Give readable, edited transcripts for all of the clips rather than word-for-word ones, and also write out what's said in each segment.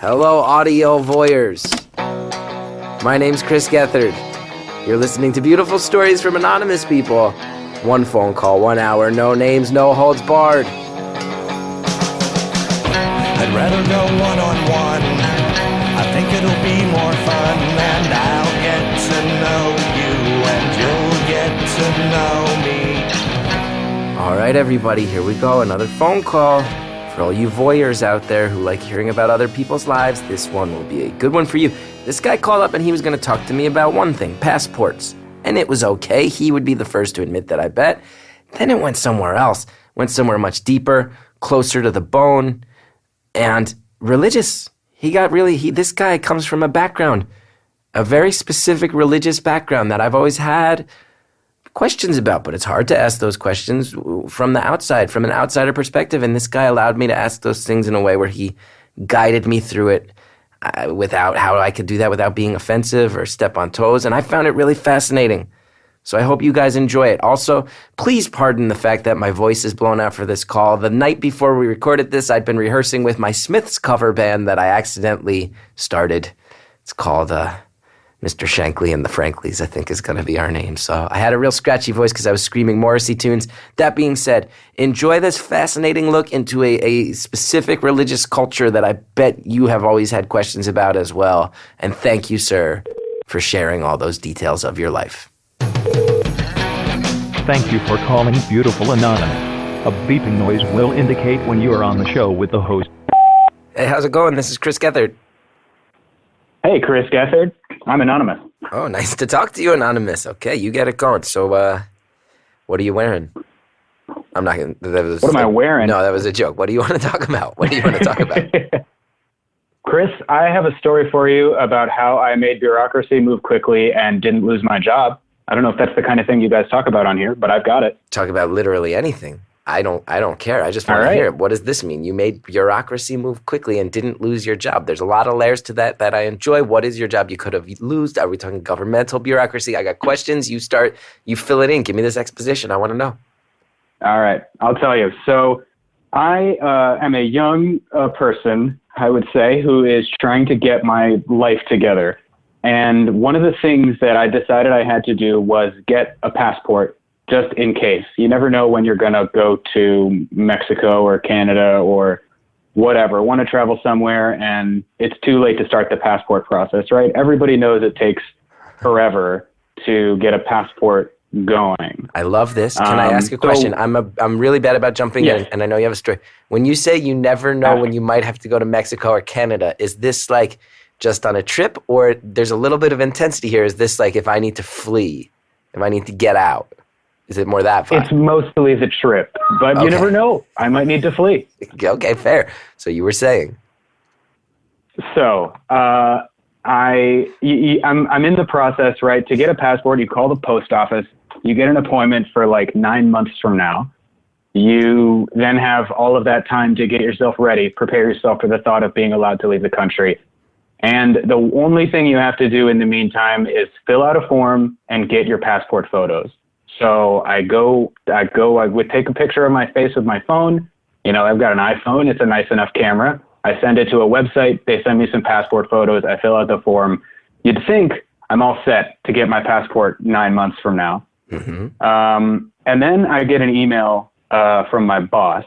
Hello, audio voyeurs. My name's Chris Gethard. You're listening to beautiful stories from anonymous people. One phone call, 1 hour, no names, no holds barred. I'd rather go one-on-one. I think it'll be more fun, and I'll get to know you, and you'll get to know me. All right, everybody, here we go. Another phone call. For all you voyeurs out there who like hearing about other people's lives, this one will be a good one for you. This guy called up and he was going to talk to me about one thing, passports. And it was okay. He would be the first to admit that, I bet. Then it went somewhere else. Went somewhere much deeper, closer to the bone, and religious. This guy comes from a background, a very specific religious background that I've always had questions about, but it's hard to ask those questions from the outside, from an outsider perspective, and this guy allowed me to ask those things in a way where he guided me through it without how I could do that without being offensive or step on toes, and I found it really fascinating. So I hope you guys enjoy it. Also, please pardon the fact that my voice is blown out for this call. The night before we recorded this, I'd been rehearsing with my Smiths cover band that I accidentally started. It's called Mr. Shankly and the Franklies, I think is going to be our name. So I had a real scratchy voice because I was screaming Morrissey tunes. That being said, enjoy this fascinating look into a specific religious culture that I bet you have always had questions about as well. And thank you, sir, for sharing all those details of your life. Thank you for calling Beautiful Anonymous. A beeping noise will indicate when you are on the show with the host. Hey, how's it going? This is Chris Gethard. Hey, Chris Gethard. I'm Anonymous. Oh, nice to talk to you, Anonymous. Okay, you get it going. So, what are you wearing? I'm not going to... What am I wearing? No, that was a joke. What do you want to talk about? What do you want to talk about? Chris, I have a story for you about how I made bureaucracy move quickly and didn't lose my job. I don't know if that's the kind of thing you guys talk about on here, but I've got it. Talk about literally anything. I don't care. I just want to hear it. What does this mean? You made bureaucracy move quickly and didn't lose your job. There's a lot of layers to that I enjoy. What is your job you could have lost? Are we talking governmental bureaucracy? I got questions. You fill it in. Give me this exposition. I want to know. All right. I'll tell you. So I am a young person, I would say, who is trying to get my life together. And one of the things that I decided I had to do was get a passport just in case. You never know when you're going to go to Mexico or Canada or whatever, want to travel somewhere, and it's too late to start the passport process, right? Everybody knows it takes forever to get a passport going. I love this. Can I ask a question? I'm really bad about jumping in, and I know you have a story. When you say you never know when you might have to go to Mexico or Canada, is this like just on a trip, or there's a little bit of intensity here? Is this like if I need to flee, if I need to get out? Is it more that fun? It's mostly the trip, but you never know. I might need to flee. Okay, fair. So you were saying. So I'm in the process, right? To get a passport, you call the post office. You get an appointment for like 9 months from now. You then have all of that time to get yourself ready, prepare yourself for the thought of being allowed to leave the country. And the only thing you have to do in the meantime is fill out a form and get your passport photos. So I would take a picture of my face with my phone. You know, I've got an iPhone. It's a nice enough camera. I send it to a website. They send me some passport photos. I fill out the form. You'd think I'm all set to get my passport 9 months from now. Mm-hmm. And then I get an email from my boss,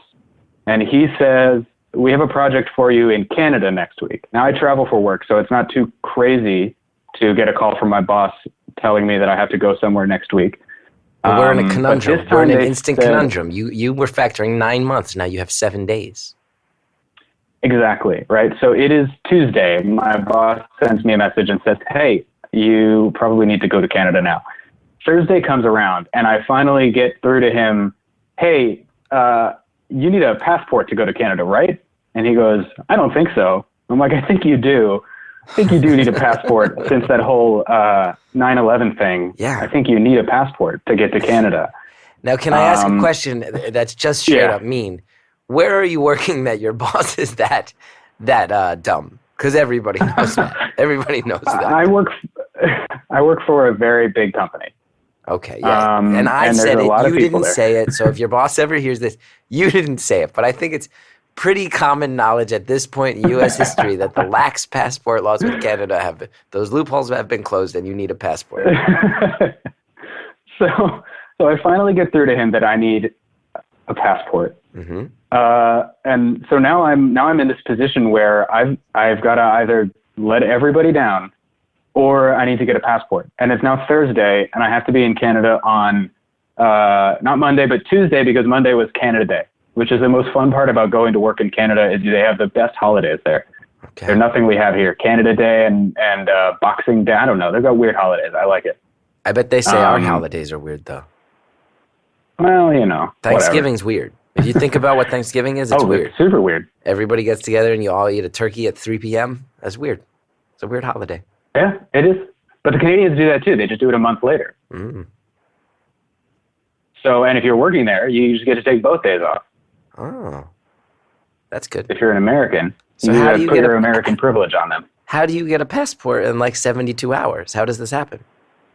and he says, we have a project for you in Canada next week. Now, I travel for work, so it's not too crazy to get a call from my boss telling me that I have to go somewhere next week. But we're in a conundrum. We're in an instant conundrum. You were factoring 9 months. Now you have 7 days. Exactly, right? So it is Tuesday. My boss sends me a message and says, hey, you probably need to go to Canada now. Thursday comes around, and I finally get through to him, hey, you need a passport to go to Canada, right? And he goes, I don't think so. I'm like, I think you do. I think you do need a passport since that whole 9/11 thing. Yeah. I think you need a passport to get to Canada. Now, can I ask a question that's just straight up mean? Where are you working that your boss is that dumb? Because everybody knows that. Everybody knows that. I work for a very big company. Okay, yeah. And I said it. You didn't say it. So if your boss ever hears this, you didn't say it. But I think it's pretty common knowledge at this point in U.S. history that the lax passport laws with Canada those loopholes have been closed and you need a passport. So I finally get through to him that I need a passport. Mm-hmm. And so now I'm in this position where I've got to either let everybody down or I need to get a passport. And it's now Thursday and I have to be in Canada on, not Monday, but Tuesday, because Monday was Canada Day, which is the most fun part about going to work in Canada is they have the best holidays there. Okay. They're nothing we have here. Canada Day and Boxing Day. I don't know. They've got weird holidays. I like it. I bet they say our holidays are weird, though. Well, you know. Thanksgiving's weird. If you think about what Thanksgiving is, it's weird. It's super weird. Everybody gets together and you all eat a turkey at 3 p.m. That's weird. It's a weird holiday. Yeah, it is. But the Canadians do that too. They just do it a month later. Mm. So, and if you're working there, you just get to take both days off. Oh, that's good. If you're an American, So you how have do you put get your a- American privilege on them. How do you get a passport in like 72 hours? How does this happen?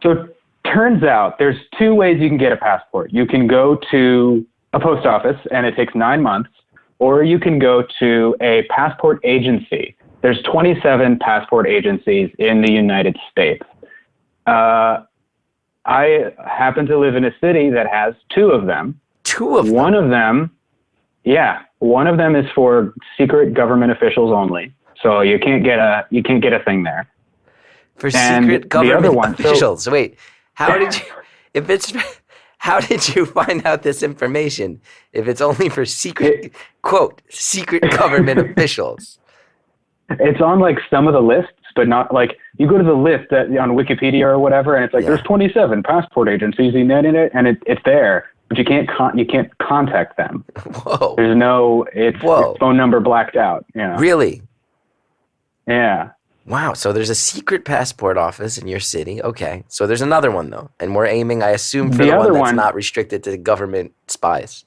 So it turns out there's two ways you can get a passport. You can go to a post office and it takes 9 months, or you can go to a passport agency. There's 27 passport agencies in the United States. I happen to live in a city that has two of them. Two of them? One of them is for secret government officials only. So you can't get a thing there. For And secret the government other one, so- officials. Wait, how did you find out this information if it's only for secret government officials? It's on like some of the lists, but not like you go to the list on Wikipedia or whatever, and it's like there's 27 passport agencies in it, and it's there, but you can't contact them. Whoa. There's no it's phone number blacked out. Yeah. Really? Yeah. Wow. So there's a secret passport office in your city. Okay. So there's another one though, and we're aiming, I assume, for the other one that's one- not restricted to government spies.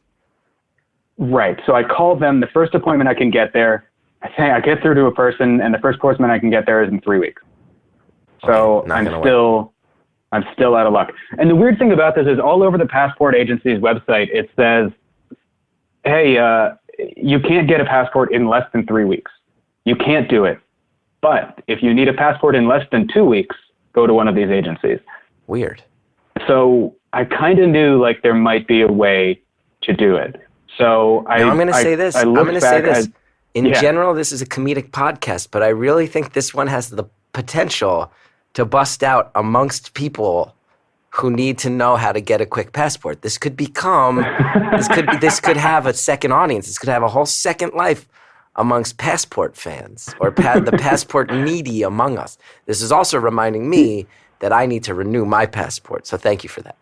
Right. So I call them the first appointment I can get there. I get through to a person, and the first appointment I can get there is in 3 weeks. So Okay, not I'm gonna still out of luck. And the weird thing about this is all over the passport agency's website, it says, hey, you can't get a passport in less than 3 weeks. You can't do it. But if you need a passport in less than 2 weeks, go to one of these agencies. Weird. So I kind of knew like there might be a way to do it. So Now, I'm going to say this. I I'm looked going to say back, this. In general, this is a comedic podcast, but I really think this one has the potential to bust out amongst people who need to know how to get a quick passport. This could become, this could have a second audience. This could have a whole second life amongst passport fans or the passport needy among us. This is also reminding me that I need to renew my passport. So thank you for that.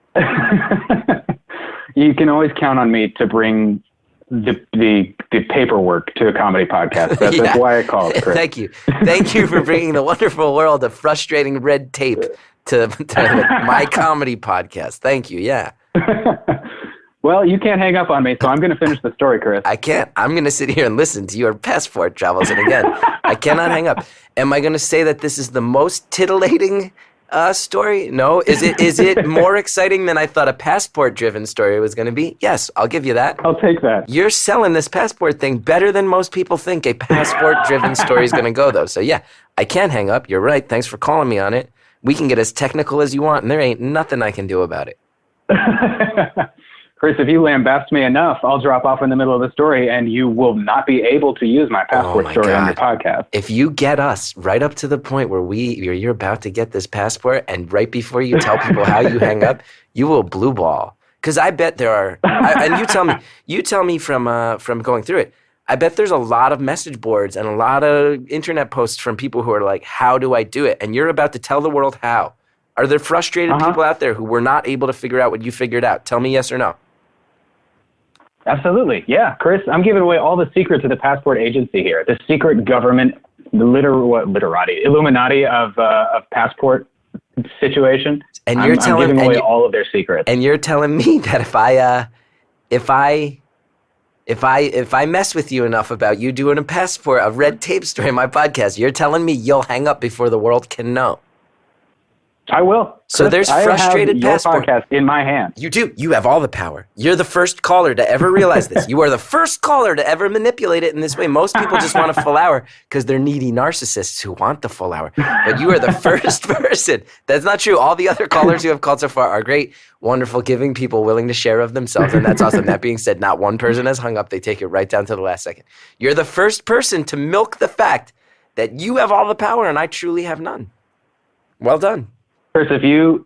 You can always count on me to bring the paperwork to a comedy podcast. That's why I called, Chris. Thank you. Thank you for bringing the wonderful world of frustrating red tape to my comedy podcast. Thank you. Yeah. Well, you can't hang up on me, so I'm going to finish the story, Chris. I can't. I'm going to sit here and listen to your passport travels. And again, I cannot hang up. Am I going to say that this is the most titillating story? No. Is it more exciting than I thought a passport-driven story was going to be? Yes, I'll give you that. I'll take that. You're selling this passport thing better than most people think a passport-driven story is going to go, though. So yeah, I can't hang up. You're right. Thanks for calling me on it. We can get as technical as you want, and there ain't nothing I can do about it. Chris, if you lambast me enough, I'll drop off in the middle of the story, and you will not be able to use my passport story on your podcast. If you get us right up to the point where you're about to get this passport, and right before you tell people how you hang up, you will blue ball. Because I bet there are, and you tell me from going through it, I bet there's a lot of message boards and a lot of internet posts from people who are like, how do I do it? And you're about to tell the world how. Are there frustrated people out there who were not able to figure out what you figured out? Tell me yes or no. Absolutely. Yeah, Chris, I'm giving away all the secrets of the passport agency here. The secret government, Illuminati of passport situation. And you're I'm giving away all of their secrets. And you're telling me that if I mess with you enough about you doing a red tape story in my podcast, you're telling me you'll hang up before the world can know. I will. So Chris, there's I frustrated have your passport. podcast in my hand. You do. You have all the power. You're the first caller to ever realize this. You are the first caller to ever manipulate it in this way. Most people just want a full hour because they're needy narcissists who want the full hour. But you are the first person. That's not true. All the other callers who have called so far are great, wonderful, giving people willing to share of themselves. And that's awesome. That being said, not one person has hung up. They take it right down to the last second. You're the first person to milk the fact that you have all the power and I truly have none. Well done. Chris, if you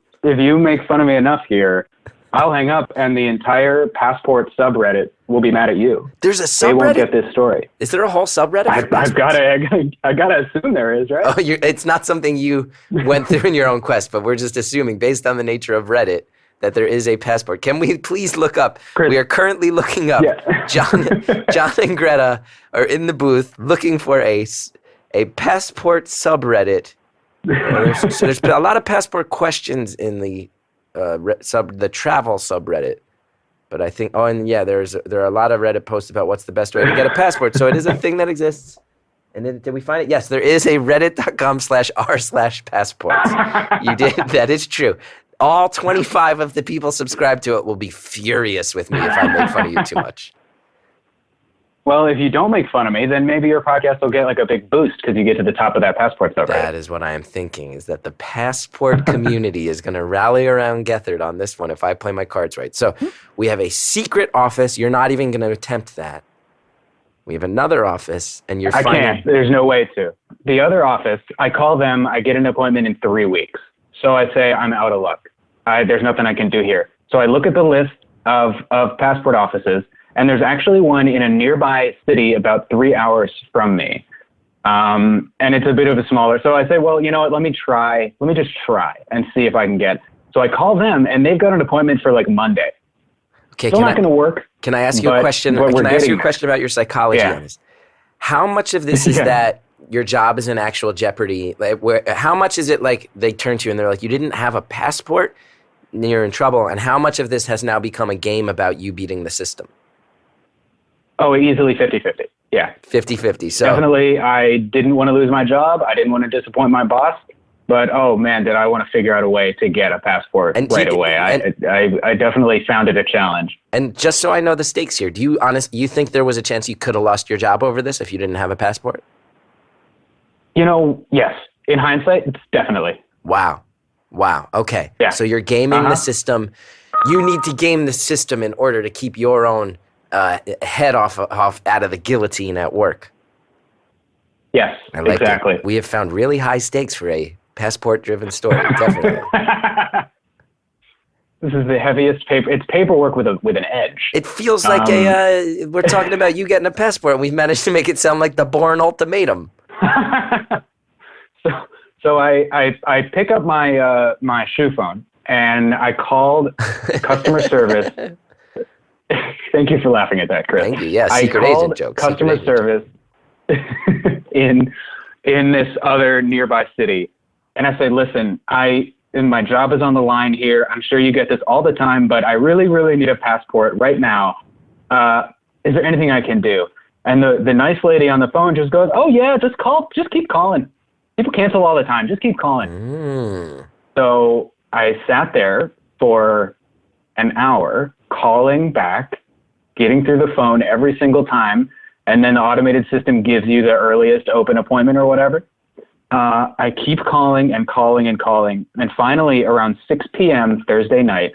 make fun of me enough here, I'll hang up and the entire passport subreddit will be mad at you. There's a subreddit? They won't get this story. Is there a whole subreddit? I've got to assume there is, right? Oh, it's not something you went through in your own quest, but we're just assuming based on the nature of Reddit that there is a passport. Can we please look up? Chris, we are currently looking up. Yeah. John and Greta are in the booth looking for a passport subreddit. There's a lot of passport questions in the travel subreddit, but I think there are a lot of Reddit posts about what's the best way to get a passport. So it is a thing that exists. And then did we find it? Yes, there is a reddit.com/r/passports. You did. That is true. All 25 of the people subscribed to it will be furious with me if I make fun of you too much. Well, if you don't make fun of me, then maybe your podcast will get like a big boost because you get to the top of that passport subreddit. That is what I am thinking, is that the passport community is going to rally around Gethard on this one if I play my cards right. So we have a secret office. You're not even going to attempt that. We have another office, and you're finding... I can't. There's no way to. The other office, I call them, I get an appointment in 3 weeks. So I say, I'm out of luck. There's nothing I can do here. So I look at the list of passport offices, and there's actually one in a nearby city about 3 hours from me. And it's a bit of a smaller. So I say, well, you know what? Let me just try and see if I can get. So I call them and they've got an appointment for like Monday. Okay. Still not going to work. Can I ask you a question? Can I ask you a question about your psychology on this? How much of this is that your job is in actual jeopardy? Like, how much is it like they turn to you and they're like, you didn't have a passport, you're in trouble? And how much of this has now become a game about you beating the system? Oh, easily 50-50. Yeah. 50-50. So definitely, I didn't want to lose my job. I didn't want to disappoint my boss. But, oh, man, did I want to figure out a way to get a passport right away. I definitely found it a challenge. And just so I know the stakes here, do you think there was a chance you could have lost your job over this if you didn't have a passport? You know, yes. In hindsight, it's definitely. Wow. Okay. Yeah. So you're gaming the system. You need to game the system in order to keep your own head off out of the guillotine at work. Yes, exactly. We have found really high stakes for a passport-driven story, definitely. This is the heaviest paper. It's paperwork with an edge. It feels like we're talking about you getting a passport, and we've managed to make it sound like the Bourne ultimatum. So I pick up my shoe phone and I called customer service. Thank you for laughing at that, Chris. Thank you. Yeah, secret agent joke. Customer service in this other nearby city, and I say, listen, my job is on the line here. I'm sure you get this all the time, but I really, really need a passport right now. Is there anything I can do? And the nice lady on the phone just goes, oh yeah, just keep calling. People cancel all the time. Just keep calling. So I sat there for an hour calling back, getting through the phone every single time. And then the automated system gives you the earliest open appointment or whatever. I keep calling and calling and calling. And finally, around 6 p.m. Thursday night,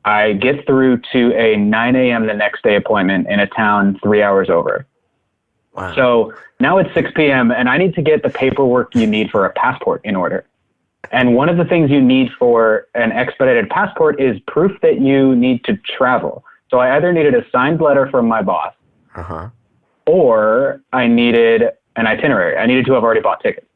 I get through to a 9 a.m. the next day appointment in a town 3 hours over. Wow. So now it's 6 p.m. and I need to get the paperwork you need for a passport in order. And one of the things you need for an expedited passport is proof that you need to travel. So I either needed a signed letter from my boss, or I needed an itinerary. I needed to have already bought tickets.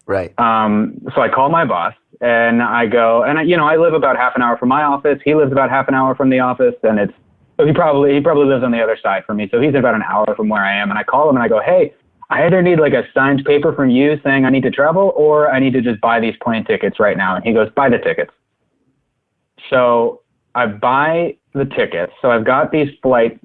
Right. So I call my boss and I go, and I live about half an hour from my office. He lives about half an hour from the office, and he probably lives on the other side from me. So he's about an hour from where I am. And I call him and I go, hey, I either need like a signed paper from you saying I need to travel, or I need to just buy these plane tickets right now. And he goes, buy the tickets. So I buy the tickets. So I've got these I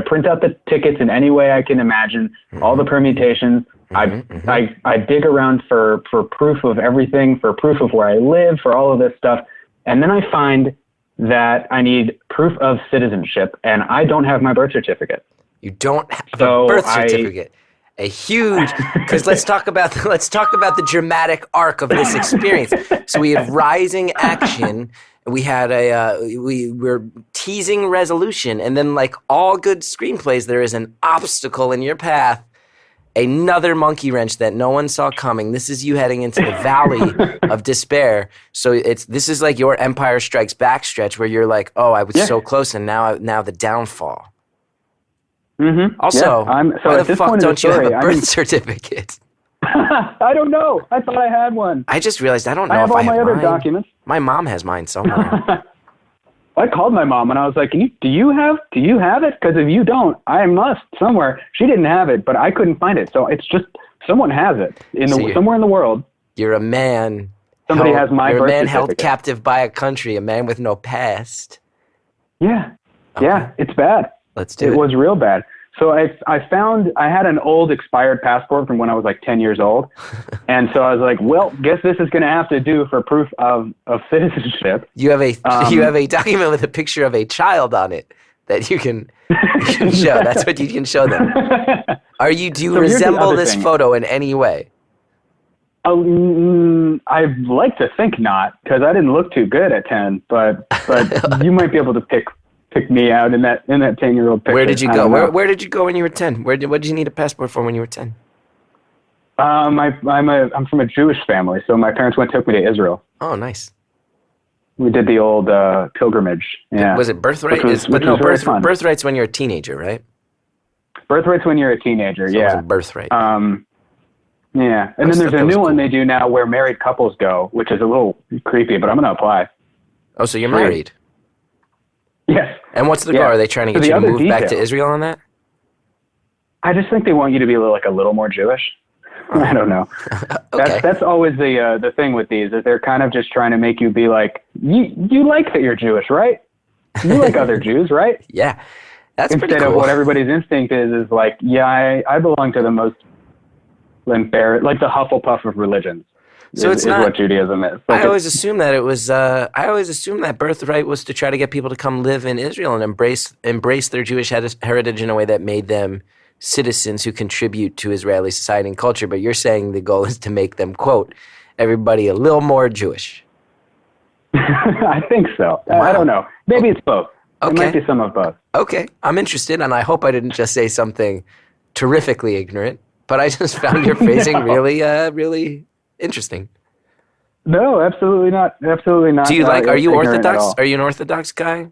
print out the tickets in any way I can imagine, all the permutations. I dig around for proof of everything, for proof of where I live, for all of this stuff. And then I find that I need proof of citizenship, and I don't have my birth certificate. You don't have a birth certificate. A huge, because let's talk about the dramatic arc of this experience. So we had rising action. We had we were teasing resolution, and then like all good screenplays, there is an obstacle in your path, another monkey wrench that no one saw coming. This is you heading into the valley of despair. So this is like your Empire Strikes Back stretch where you're like, oh, I was so close, and now the downfall. Mm-hmm. Also, why the fuck don't you have a birth certificate? I don't know. I thought I had one. I just realized I don't know I have if all I have my other mine. documents. My mom has mine somewhere. I called my mom and I was like, do you have it? Because if you don't, I must somewhere. She didn't have it, but I couldn't find it. So it's just someone has it somewhere in the world. You're a man. Somebody has my birth certificate. You're a man held captive by a country, a man with no past. Yeah. Okay. Yeah, it's bad. Let's do it. It was real bad. So I found I had an old expired passport from when I was like 10 years old. And so I was like, well, guess this is going to have to do for proof of citizenship. You have a document with a picture of a child on it that you can show. That's what you can show them. Do you resemble this photo in any way? I'd like to think not, because I didn't look too good at 10, but you might be able to pick me out in that 10-year-old picture. Where did you go? Where did you go when you were 10? What did you need a passport for when you were 10? I'm from a Jewish family, so my parents took me to Israel. Oh, nice. We did the old pilgrimage. Yeah. Was it birthright? Birthright's when you're a teenager, right? Birthright's when you're a teenager. So yeah. It wasn't birthright. Yeah, and then there's a new one they do now where married couples go, which is a little creepy, but I'm going to apply. Oh, so you're married? Yes. And what's the goal? Are they trying to get you to move back to Israel on that? I just think they want you to be a little more Jewish. I don't know. Okay. That's always the thing with these, is they're kind of just trying to make you be like, you like that you're Jewish, right? You like other Jews, right? Yeah, that's Instead pretty cool. of what everybody's instinct is like, yeah, I belong to the most embarrassed, like the Hufflepuff of religions. So it's not what Judaism is. I always assumed that it was. I always assumed that birthright was to try to get people to come live in Israel and embrace their Jewish heritage in a way that made them citizens who contribute to Israeli society and culture. But you're saying the goal is to make them, quote, everybody a little more Jewish. I think so. Wow. I don't know. Maybe it's both. Okay. It might be some of both. Okay, I'm interested, and I hope I didn't just say something terrifically ignorant. But I just found your phrasing really interesting. No, absolutely not. Absolutely not. Do you are you Orthodox? Are you an Orthodox guy?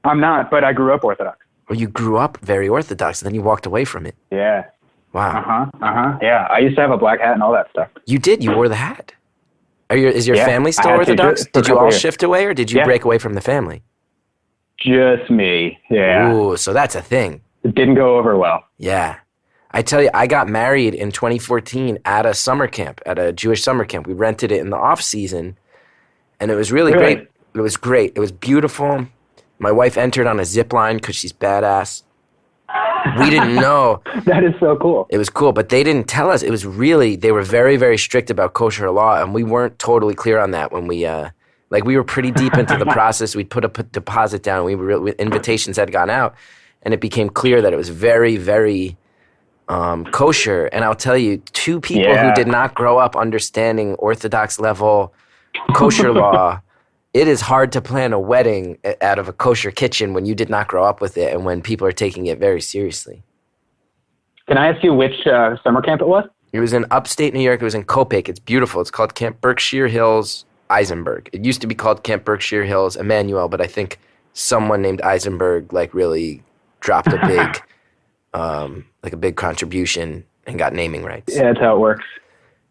I'm not, but I grew up Orthodox. Well, you grew up very Orthodox, and then you walked away from it. Yeah. Wow. Yeah, I used to have a black hat and all that stuff. You did. You wore the hat. Is your family still Orthodox? Did you all shift away, or did you break away from the family? Just me. Yeah. Ooh, so that's a thing. It didn't go over well. Yeah. I tell you, I got married in 2014 at a summer camp, at a Jewish summer camp. We rented it in the off season, and it was really great. It was great. It was beautiful. My wife entered on a zip line because she's badass. We didn't know. That is so cool. It was cool, but they didn't tell us. It was really, they were very, very strict about kosher law, and we weren't totally clear on that when we were pretty deep into the process. We'd put a deposit down. Invitations had gone out, and it became clear that it was very, very kosher. And I'll tell you, two people who did not grow up understanding Orthodox level kosher law, it is hard to plan a wedding out of a kosher kitchen when you did not grow up with it and when people are taking it very seriously. Can I ask you which summer camp it was? It was in upstate New York. It was in Copic. It's beautiful. It's called Camp Berkshire Hills Eisenberg. It used to be called Camp Berkshire Hills Emmanuel, but I think someone named Eisenberg really dropped a big a big contribution and got naming rights. Yeah, that's how it works.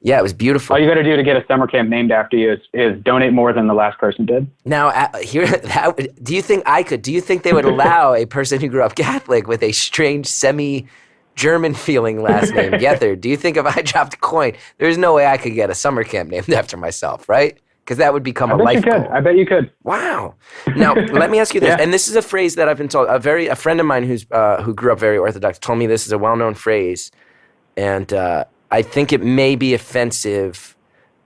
Yeah, it was beautiful. All you got to do to get a summer camp named after you is donate more than the last person did. Now, do you think I could? Do you think they would allow a person who grew up Catholic with a strange semi-German feeling last name, Gethard? Do you think if I dropped a coin, there's no way I could get a summer camp named after myself, right? Because that would become a life goal. I bet you could. Wow. Now, let me ask you this, and this is a phrase that I've been told. A friend of mine who grew up very Orthodox told me this is a well-known phrase, and I think it may be offensive,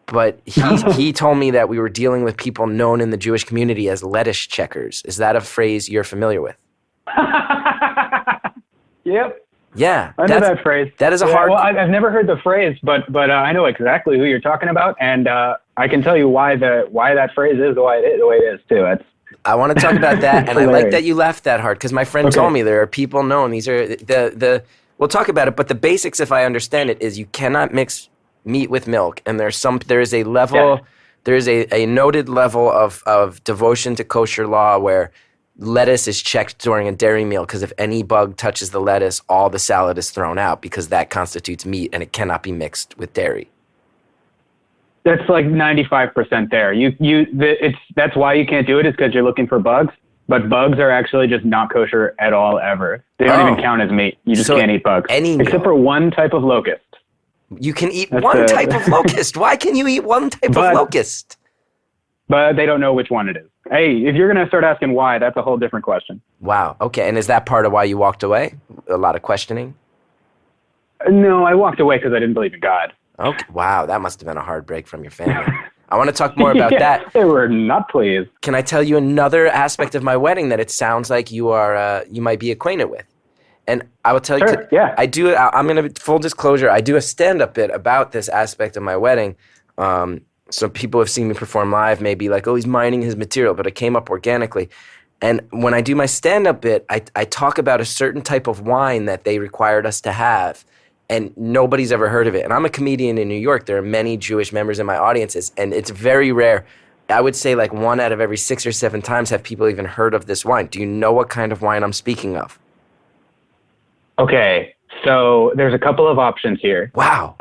but he told me that we were dealing with people known in the Jewish community as lettuce checkers. Is that a phrase you're familiar with? Yep. Yeah. I know that phrase. That is a hard... Well, I've never heard the phrase, but I know exactly who you're talking about, and I can tell you why that phrase is the way it is too. I want to talk about that, and I like that you laughed that hard, because my friend told me there are people known. These are we'll talk about it, but the basics, if I understand it, is you cannot mix meat with milk, and there is a level, there is a noted level of devotion to kosher law where lettuce is checked during a dairy meal, because if any bug touches the lettuce, all the salad is thrown out, because that constitutes meat and it cannot be mixed with dairy. That's like 95% there. That's why you can't do it, is because you're looking for bugs. But bugs are actually just not kosher at all ever. They don't even count as meat. You just can't eat bugs. Except for one type of locust. You can eat one type of locust. Why can you eat one type of locust? But they don't know which one it is. Hey, if you're going to start asking why, that's a whole different question. Wow. Okay. And is that part of why you walked away? A lot of questioning? No, I walked away because I didn't believe in God. Okay. Wow. That must have been a hard break from your family. I want to talk more about that. They were not pleased. Can I tell you another aspect of my wedding that it sounds like you might be acquainted with? And I will tell you, I'm going to, full disclosure, I do a stand-up bit about this aspect of my wedding. So people have seen me perform live, may be like, oh, he's mining his material, but it came up organically. And when I do my stand-up bit, I talk about a certain type of wine that they required us to have, and nobody's ever heard of it. And I'm a comedian in New York. There are many Jewish members in my audiences, and it's very rare. I would say like 1 out of every 6 or 7 times have people even heard of this wine. Do you know what kind of wine I'm speaking of? Okay, so there's a couple of options here. Wow.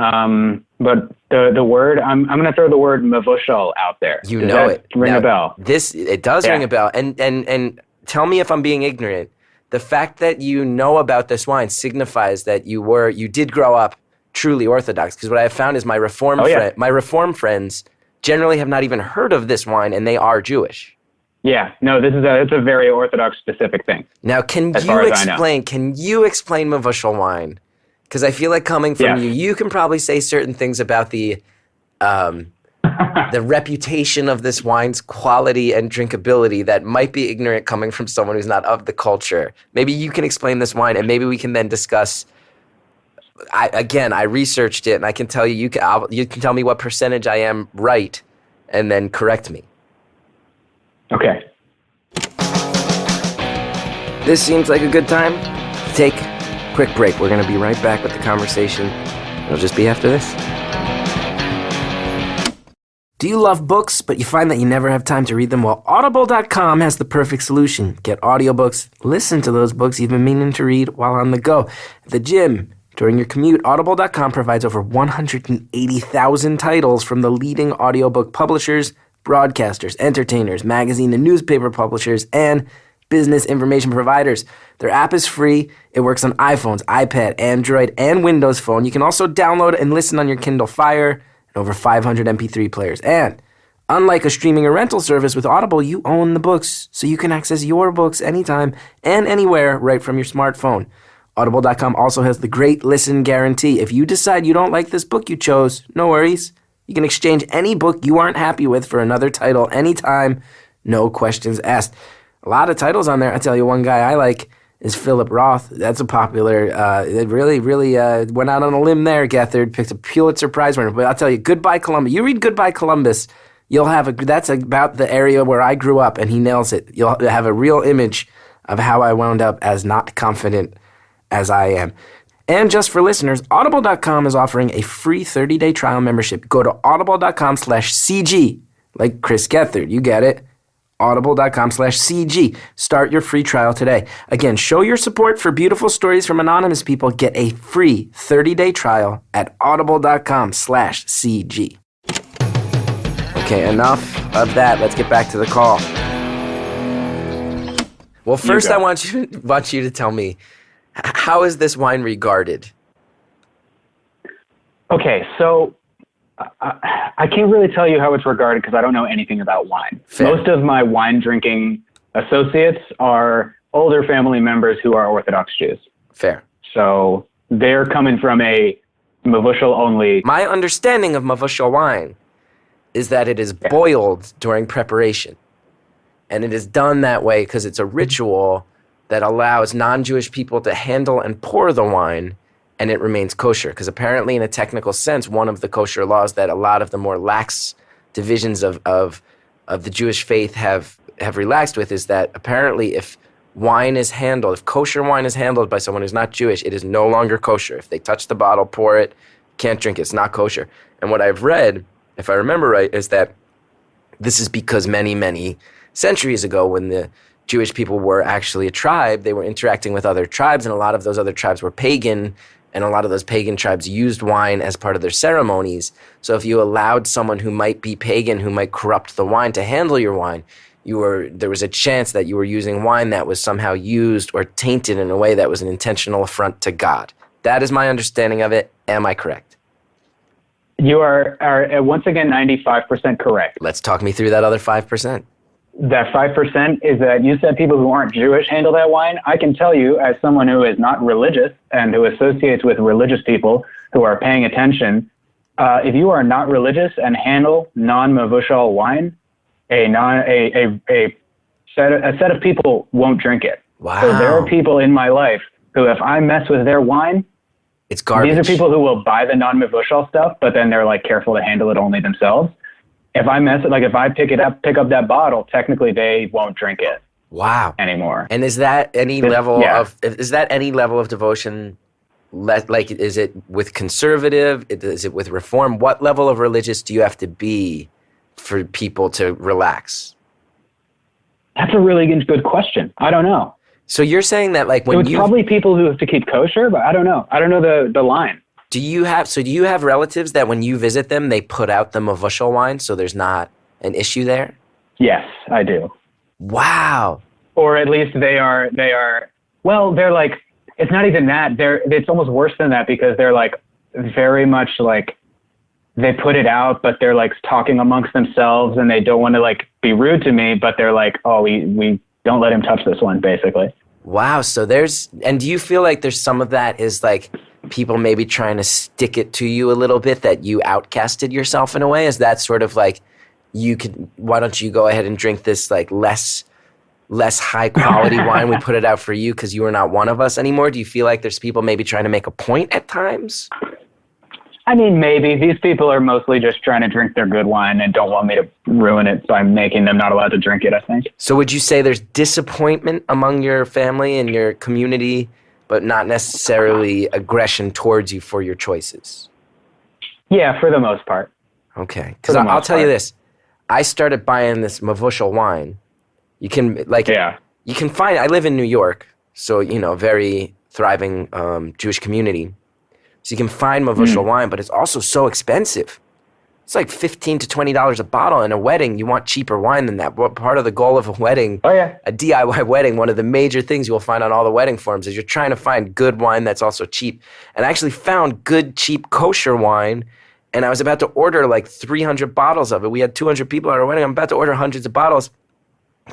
But the word, I'm going to throw the word mavushal out there. You know it. Ring a bell. It does ring a bell. And tell me if I'm being ignorant. The fact that you know about this wine signifies that you did grow up truly Orthodox. Because what I have found is my Reform friends generally have not even heard of this wine, and they are Jewish. Yeah, no, it's a very Orthodox specific thing. Now, can you explain mavushal wine? Because I feel like coming from you can probably say certain things about the reputation of this wine's quality and drinkability that might be ignorant coming from someone who's not of the culture. Maybe you can explain this wine, and maybe we can then discuss. I researched it, and I can tell you, you can tell me what percentage I am right, and then correct me. Okay. This seems like a good time to take a quick break. We're going to be right back with the conversation. It'll just be after this. Do you love books, but you find that you never have time to read them? Well, Audible.com has the perfect solution. Get audiobooks, listen to those books you've been meaning to read while on the go. At the gym, during your commute, Audible.com provides over 180,000 titles from the leading audiobook publishers, broadcasters, entertainers, magazine and newspaper publishers, and business information providers. Their app is free. It works on iPhones, iPad, Android, and Windows Phone. You can also download and listen on your Kindle Fire and over 500 MP3 players. And unlike a streaming or rental service with Audible, you own the books, so you can access your books anytime and anywhere right from your smartphone. Audible.com also has the great listen guarantee. If you decide you don't like this book you chose, no worries. You can exchange any book you aren't happy with for another title anytime, no questions asked. A lot of titles on there. I tell you, one guy I like is Philip Roth. That's a popular, it really went out on a limb there, Gethard. Picked a Pulitzer Prize winner. But I'll tell you, Goodbye Columbus. You read Goodbye Columbus, that's about the area where I grew up, and he nails it. You'll have a real image of how I wound up as not confident as I am. And just for listeners, Audible.com is offering a free 30-day trial membership. Go to audible.com/CG, like Chris Gethard. You get it. Audible.com/CG. Start your free trial today. Again, show your support for beautiful stories from anonymous people. Get a free 30-day trial at audible.com/CG. Okay, enough of that. Let's get back to the call. Well, first I want you to tell me, how is this wine regarded? Okay, so I can't really tell you how it's regarded because I don't know anything about wine. Fair. Most of my wine drinking associates are older family members who are Orthodox Jews. Fair. So they're coming from a Mavushal only. My understanding of mavushal wine is that it is boiled during preparation. And it is done that way because it's a ritual that allows non-Jewish people to handle and pour the wine, and it remains kosher. Because apparently, in a technical sense, one of the kosher laws that a lot of the more lax divisions of the Jewish faith have relaxed with is that apparently if kosher wine is handled by someone who's not Jewish, it is no longer kosher. If they touch the bottle, pour it, can't drink it, it's not kosher. And what I've read, if I remember right, is that this is because many, many centuries ago, when the Jewish people were actually a tribe, they were interacting with other tribes, and a lot of those other tribes were pagan, and a lot of those pagan tribes used wine as part of their ceremonies. So if you allowed someone who might be pagan, who might corrupt the wine, to handle your wine, there was a chance that you were using wine that was somehow used or tainted in a way that was an intentional affront to God. That is my understanding of it. Am I correct? You are once again 95% correct. Let's talk me through that other 5%. That 5% is that you said people who aren't Jewish handle that wine. I can tell you, as someone who is not religious and who associates with religious people who are paying attention, if you are not religious and handle non-mavushal wine, a set of people won't drink it. Wow. So there are people in my life who, if I mess with their wine, it's garbage. These are people who will buy the non-mavushal stuff, but then they're like careful to handle it only themselves. If I mess it, like if I pick up that bottle, technically they won't drink it. Wow. Anymore. And is that any level of devotion? Like, is it with conservative? Is it with reform? What level of religious do you have to be for people to relax? That's a really good question. I don't know. So you're saying that like when it's probably people who have to keep kosher, but I don't know. I don't know the line. Do you have relatives that when you visit them, they put out the mavushal wine so there's not an issue there? Yes, I do. Wow. Or at least they're like, it's not even that. It's almost worse than that because they're like very much like, they put it out, but they're like talking amongst themselves and they don't want to like be rude to me, but they're like, oh, we don't let him touch this one, basically. Wow. So and do you feel like there's some of that is like people maybe trying to stick it to you a little bit, that you outcasted yourself in a way? Is that sort of like, why don't you go ahead and drink this like less high quality wine? We put it out for you because you are not one of us anymore. Do you feel like there's people maybe trying to make a point at times? I mean, maybe. These people are mostly just trying to drink their good wine and don't want me to ruin it by making them not allowed to drink it, I think. So would you say there's disappointment among your family and your community, but not necessarily aggression towards you for your choices? Yeah, for the most part. Okay. Because I'll tell you this. I started buying this mavushal wine. You can find, I live in New York, so, very thriving Jewish community. So you can find mavushal wine, but it's also so expensive. It's like $15 to $20 a bottle. In a wedding, you want cheaper wine than that. What part of the goal of a wedding, a DIY wedding, one of the major things you will find on all the wedding forums is you're trying to find good wine that's also cheap. And I actually found good, cheap kosher wine, and I was about to order like 300 bottles of it. We had 200 people at our wedding. I'm about to order hundreds of bottles.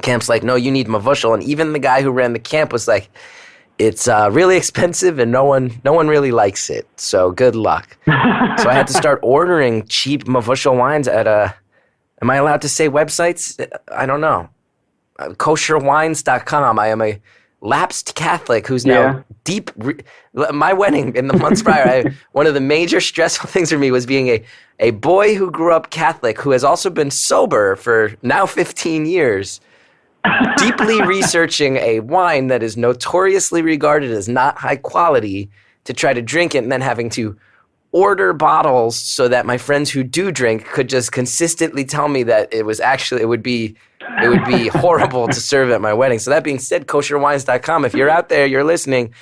Camp's like, no, you need mavushal. And even the guy who ran the camp was like, it's really expensive and no one really likes it. So good luck. So I had to start ordering cheap mavushal wines at am I allowed to say websites? I don't know. Kosherwines.com. I am a lapsed Catholic who's now my wedding in the months prior, one of the major stressful things for me was being a boy who grew up Catholic who has also been sober for now 15 years. Deeply researching a wine that is notoriously regarded as not high quality to try to drink it, and then having to order bottles so that my friends who do drink could just consistently tell me that it would be horrible to serve at my wedding. So that being said, kosherwines.com, if you're out there, you're listening,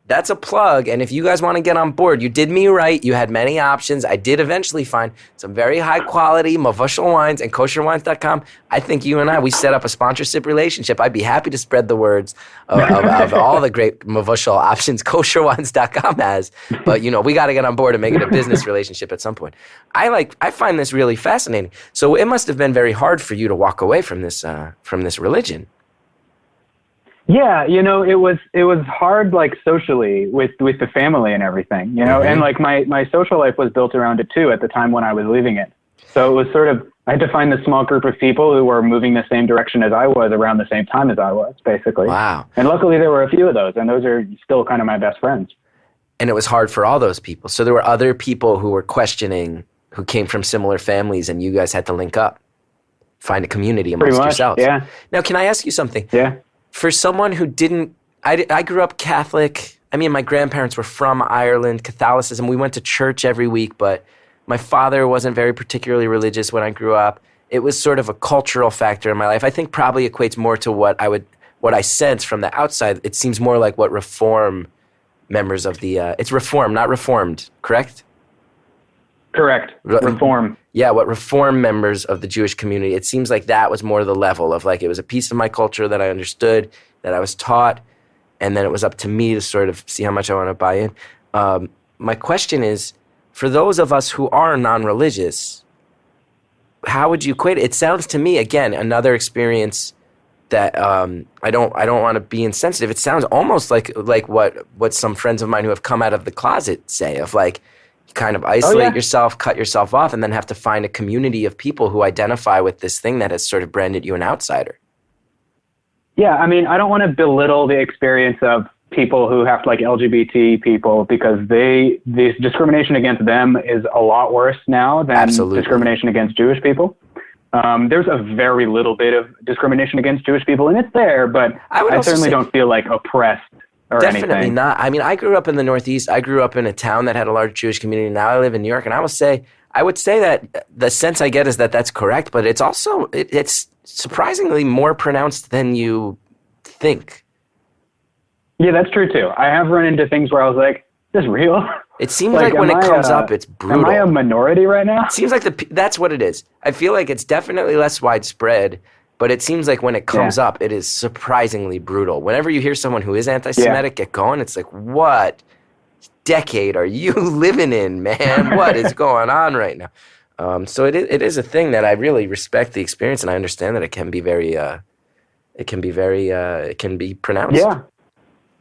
that's a plug. And if you guys want to get on board, you did me right. You had many options. I did eventually find some very high quality mavushal wines, and kosherwines.com. I think you and we set up a sponsorship relationship. I'd be happy to spread the words of all the great mavushal options kosherwines.com has. But, we got to get on board and make it a business relationship at some point. I find this really fascinating. So it must have been very hard for you to walk away from this religion. Yeah, it was hard, like, socially with the family and everything, and like my social life was built around it too at the time when I was leaving it. So it was sort of, I had to find this small group of people who were moving the same direction as I was around the same time as I was, basically. Wow. And luckily there were a few of those, and those are still kind of my best friends. And it was hard for all those people. So there were other people who were questioning, who came from similar families, and you guys had to link up, find a community amongst yourselves. Yeah. Now, can I ask you something? Yeah. For someone who didn't, I grew up Catholic. I mean, my grandparents were from Ireland, Catholicism. We went to church every week, but my father wasn't very particularly religious when I grew up. It was sort of a cultural factor in my life. I think probably equates more to what I sense from the outside. It seems more like what Reform members of the, it's Reform, not Reformed, correct? Correct. Reform. Yeah, what Reform members of the Jewish community, it seems like that was more the level of, like, it was a piece of my culture that I understood, that I was taught, and then it was up to me to sort of see how much I want to buy in. My question is, for those of us who are non-religious, how would you equate it? It sounds to me, again, another experience that I don't want to be insensitive. It sounds almost like what some friends of mine who have come out of the closet say, of like, you kind of isolate yourself, cut yourself off, and then have to find a community of people who identify with this thing that has sort of branded you an outsider. Yeah, I mean, I don't want to belittle the experience of people who have, like, LGBT people, because this discrimination against them is a lot worse now than discrimination against Jewish people. There's a very little bit of discrimination against Jewish people, and it's there, but I certainly don't feel like oppressed or definitely anything. Not. I mean, I grew up in the Northeast. I grew up in a town that had a large Jewish community. Now I live in New York, and I would say that the sense I get is that that's correct, but it's also, it's surprisingly more pronounced than you think. Yeah, that's true too. I have run into things where I was like, is this real? It seems like when it comes up, it's brutal. Am I a minority right now? It seems like that's what it is. I feel like it's definitely less widespread, but it seems like when it comes up, it is surprisingly brutal. Whenever you hear someone who is anti-Semitic get going, it's like, what decade are you living in, man? What is going on right now? So it is a thing that I really respect the experience, and I understand that it can be pronounced. Yeah.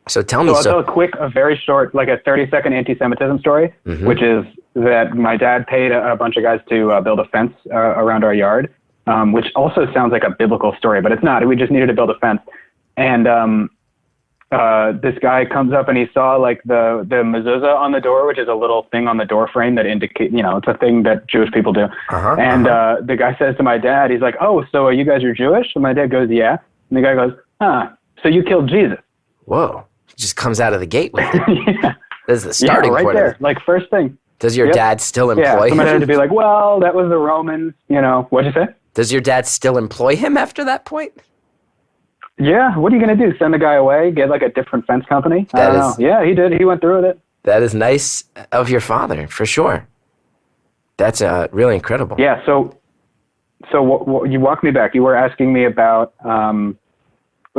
So tell me. I'll tell a very short, like a 30-second anti-Semitism story, which is that my dad paid a bunch of guys to build a fence around our yard, which also sounds like a biblical story, but it's not. We just needed to build a fence. And this guy comes up and he saw, like, the mezuzah on the door, which is a little thing on the door frame that indicate, it's a thing that Jewish people do. The guy says to my dad, he's like, "Oh, so you guys are Jewish?" And my dad goes, "Yeah." And the guy goes, "So you killed Jesus?" Whoa. Just comes out of the gate with it. Yeah. This is the starting right point. There, like, first thing. Does your dad still employ him? Somebody had to be like, well, that was the Romans, What'd you say? Does your dad still employ him after that point? Yeah. What are you going to do? Send the guy away? Get, like, a different fence company? I don't know. Yeah, he did. He went through with it. That is nice of your father, for sure. That's really incredible. Yeah. So you walked me back. You were asking me about the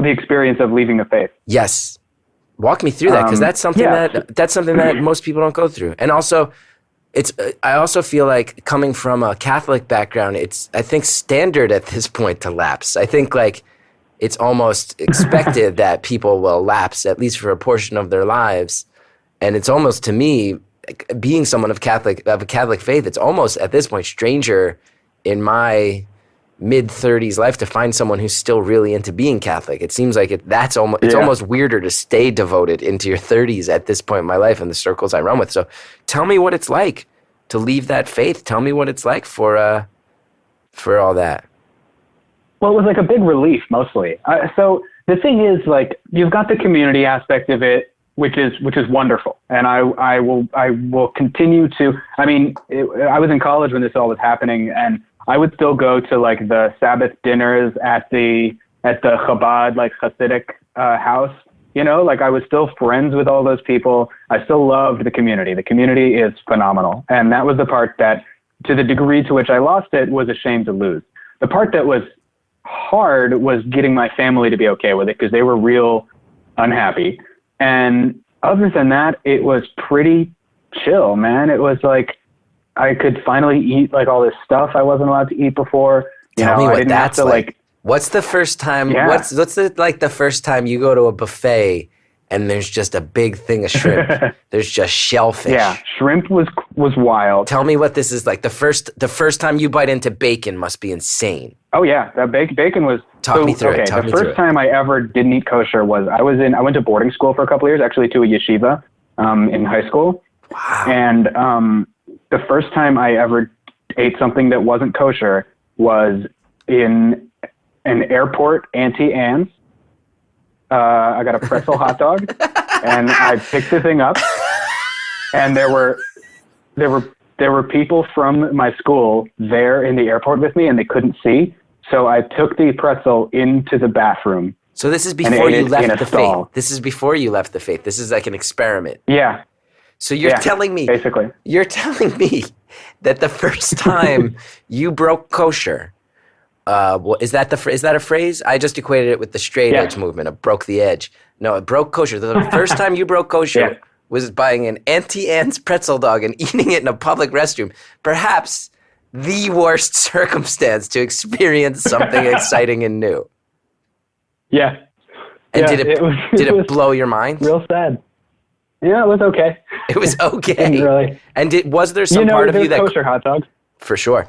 experience of leaving the faith. Yes. Walk me through that, because that's something that most people don't go through. And also, I also feel like, coming from a Catholic background, it's, I think, standard at this point to lapse. I think, like, it's almost expected that people will lapse, at least for a portion of their lives. And it's almost, to me, being someone of a Catholic faith, it's almost at this point stranger in my mid-30s life to find someone who's still really into being Catholic. It seems like it's almost weirder to stay devoted into your 30s at this point in my life and the circles I run with. So tell me what it's like to leave that faith. Tell me what it's like for all that. Well, it was like a big relief, mostly. So the thing is, like, you've got the community aspect of it, which is wonderful, and I will continue to. I mean, I was in college when this all was happening, and I would still go to, like, the Sabbath dinners at the Chabad, like, Hasidic house. Like, I was still friends with all those people. I still loved the community. The community is phenomenal, and that was the part that, to the degree to which I lost it, was a shame to lose. The part that was hard was getting my family to be okay with it, because they were real unhappy. And other than that, it was pretty chill, man. It was like, I could finally eat, like, all this stuff I wasn't allowed to eat before. Tell me what that's like. What's the first time? Yeah. What's the first time you go to a buffet and there's just a big thing of shrimp? There's just shellfish. Yeah, shrimp was wild. Tell me what this is like. The first time you bite into bacon must be insane. Oh yeah, that bacon was. Talk me through it. The first time I ever didn't eat kosher was I went to boarding school for a couple of years, actually to a yeshiva in high school. Wow. And the first time I ever ate something that wasn't kosher was in an airport Auntie Anne's. I got a pretzel hot dog, and I picked the thing up, and there were people from my school there in the airport with me, and they couldn't see. So I took the pretzel into the bathroom. So this is before you left the stall. faith. This is before you left the faith. This is like an experiment. Yeah. So you're telling me, basically, you're telling me that the first time you broke kosher, is that a phrase? I just equated it with the straight edge movement of broke the edge. No, it broke kosher. The first time you broke kosher was buying an Auntie Anne's pretzel dog and eating it in a public restroom. Perhaps the worst circumstance to experience something exciting and new. Yeah. And did it blow your mind? Real sad. Yeah, it was okay. It was okay. Didn't really. And was there some part of you that kosher hot dogs? For sure.